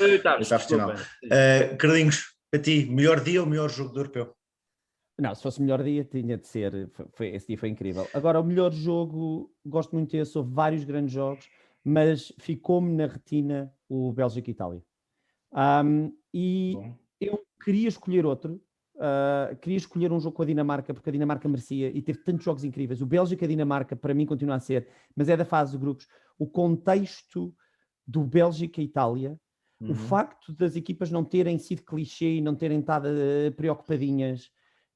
Carlinhos, para ti, melhor dia ou melhor jogo do europeu? Não, se fosse o melhor dia, tinha de ser. Esse dia foi incrível. Agora, o melhor jogo, gosto muito desse, houve vários grandes jogos, mas ficou-me na retina o Bélgica e Itália. E eu queria escolher outro, queria escolher um jogo com a Dinamarca, porque a Dinamarca merecia e teve tantos jogos incríveis. O Bélgica-Dinamarca, para mim, continua a ser, mas é da fase de grupos. O contexto do Bélgica-Itália, o facto das equipas não terem sido clichê e não terem estado preocupadinhas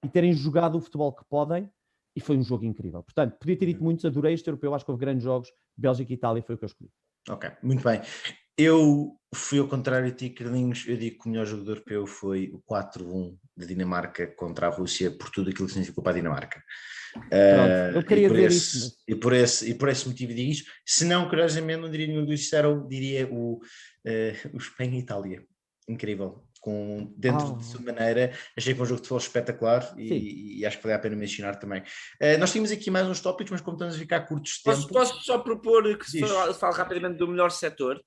e terem jogado o futebol que podem, e foi um jogo incrível. Portanto, podia ter dito muitos, adorei este europeu, acho que houve grandes jogos. Bélgica e Itália foi o que eu escolhi. Ok, muito bem. Eu fui ao contrário de ti, Carlinhos. Eu digo que o melhor jogo do europeu foi o 4-1 da Dinamarca contra a Rússia, por tudo aquilo que significou para a Dinamarca. Pronto, eu queria dizer isso. Mas... E por esse motivo digo isto. Se não, curiosamente, não diria nenhum dos disseram, diria o Espanha e Itália. Incrível. Dentro de sua maneira, achei que foi um jogo de futebol espetacular e acho que vale a pena mencionar também. Nós tínhamos aqui mais uns tópicos, mas como estamos a ficar curtos de tempo... Posso só propor que se fale rapidamente do melhor setor?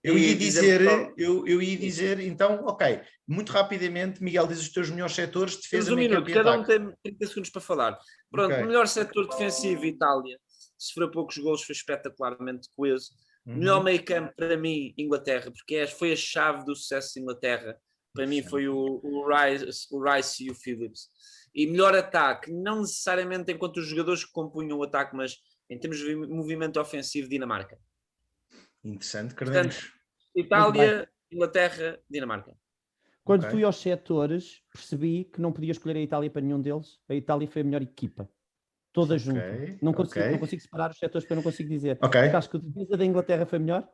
Eu ia dizer, então, ok, muito rapidamente, Miguel, diz os teus melhores setores, defesa, meio campo minuto, e cada um ataque. tem 30 segundos para falar. Pronto, o melhor setor defensivo, Itália, sofreu poucos golos, foi espetacularmente coeso. Melhor meio campo, para mim, Inglaterra, porque foi a chave do sucesso de Inglaterra. Para mim foi o Rice e o Phillips. E melhor ataque, não necessariamente enquanto os jogadores que compunham o ataque, mas em termos de movimento ofensivo, Dinamarca. Interessante, Carlinhos. Portanto, Itália, Inglaterra, Dinamarca. Quando fui aos setores, percebi que não podia escolher a Itália para nenhum deles. A Itália foi a melhor equipa. Toda junta. Não consigo separar os setores, porque eu não consigo dizer. Porque acho que a defesa da Inglaterra foi melhor.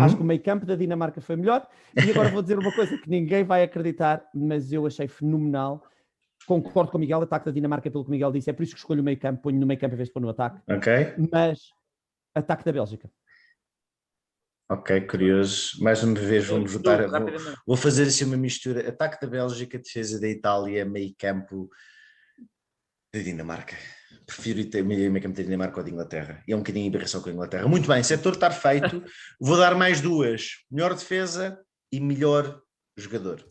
Acho que o meio campo da Dinamarca foi melhor. E agora vou dizer uma coisa que ninguém vai acreditar, mas eu achei fenomenal. Concordo com o Miguel, ataque da Dinamarca, pelo que o Miguel disse. É por isso que escolho o meio campo, ponho no meio campo em vez de pôr no ataque. Mas ataque da Bélgica. Ok, curioso. Mais uma vez vamos votar. Vou fazer assim uma mistura. Ataque da Bélgica, defesa da Itália, meio campo da Dinamarca. Prefiro ter meio campo da Dinamarca ou da Inglaterra. E é um bocadinho de aberração com a Inglaterra. Muito bem, setor está feito. Vou dar mais duas. Melhor defesa e melhor jogador.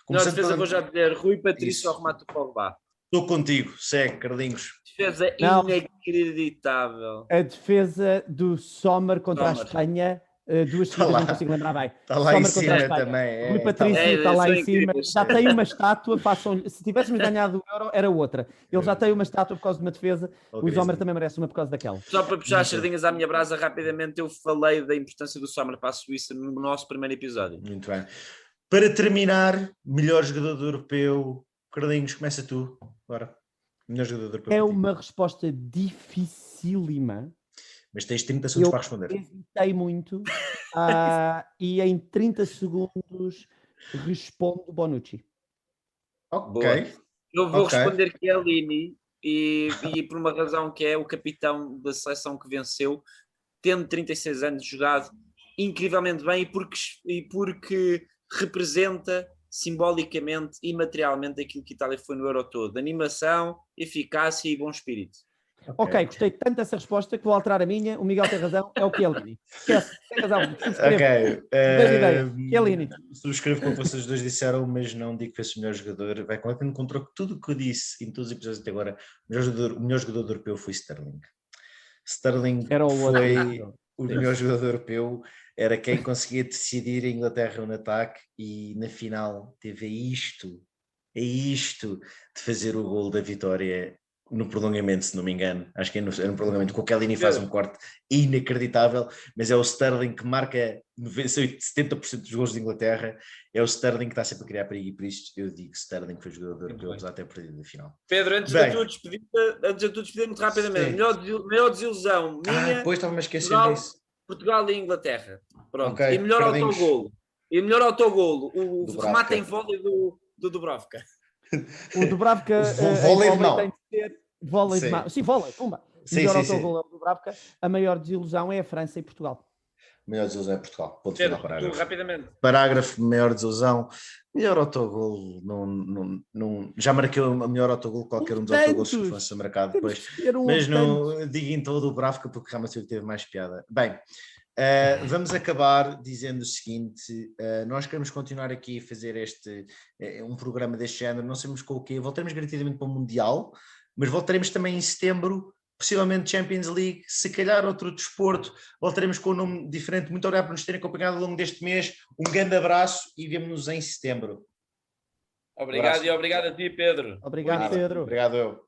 Melhor defesa vou já dizer Rui Patrício ao remate do Pogba. Estou contigo. Segue, Carlinhos. Defesa inacreditável. A defesa do Sommer contra a Espanha... duas seguidas, não consigo lembrar bem. Está lá em cima também. Rui Patrício está lá em cima. Já tem uma estátua. Se tivéssemos ganhado o Euro, era outra. Ele já tem uma estátua por causa de uma defesa. O Sommer também merece uma por causa daquela. Só para puxar as sardinhas à minha brasa rapidamente, eu falei da importância do Sommer para a Suíça no nosso primeiro episódio. Muito bem. Para terminar, melhor jogador do europeu. Carlinhos, começa tu. Bora. Melhor jogador do europeu. É uma resposta dificílima. Mas tens 30 segundos para responder. Eu hesitei muito e em 30 segundos respondo Bonucci. Ok. Boa. Eu vou responder Chiellini e por uma razão que é o capitão da seleção que venceu, tendo 36 anos, jogado incrivelmente bem e porque representa simbolicamente e materialmente aquilo que a Itália foi no Euro todo. Animação, eficácia e bom espírito. Ok, gostei tanto dessa resposta que vou alterar a minha. O Miguel tem razão, é o Chiellini. Esquece, tem razão. Chiellini. Subscrevo com o que vocês dois disseram, mas não digo que fosse o melhor jogador. Vai completamente contra tudo o que eu disse em todos os episódios até agora. O melhor jogador do europeu foi Sterling. Sterling foi o melhor jogador europeu. Era quem conseguia decidir a Inglaterra no ataque e na final teve isto de fazer o gol da vitória no prolongamento, se não me engano. Acho que é no prolongamento, com o Chiellini faz um corte inacreditável, mas é o Sterling que marca 70% dos gols de Inglaterra. É o Sterling que está sempre a criar perigo e por isso eu digo que Sterling foi jogador europeu, apesar de ter perdido na final. Pedro, antes de tu despedir muito rapidamente, melhor desilusão minha, depois estava-me a esquecer disso. Portugal e Inglaterra. Pronto. Okay, e melhor autogolo. O remate em vôlei do Dubravka. O Dubravka vôlei de mão. Tem de ser vôlei de mão. Sim, vôlei, pumba. Melhor autogolo é o Dubravka. A maior desilusão é a França e Portugal. Melhor desilusão é Portugal. Ponto final, parágrafo. Rapidamente. Parágrafo, maior desilusão. Melhor autogolo. Não, já marquei o melhor autogolo qualquer um dos autogolos que fosse marcado depois. Mas não digo em todo o Dubravka porque realmente teve mais piada. Bem, vamos acabar dizendo o seguinte: nós queremos continuar aqui a fazer um programa deste género, não sabemos com o quê, voltaremos garantidamente para o Mundial, mas voltaremos também em setembro, possivelmente Champions League, se calhar outro desporto, voltaremos com um nome diferente. Muito obrigado por nos terem acompanhado ao longo deste mês, um grande abraço e vemo-nos em setembro. Obrigado Abraço. e obrigado a ti, Pedro. Obrigado, Nada. Pedro. Obrigado eu.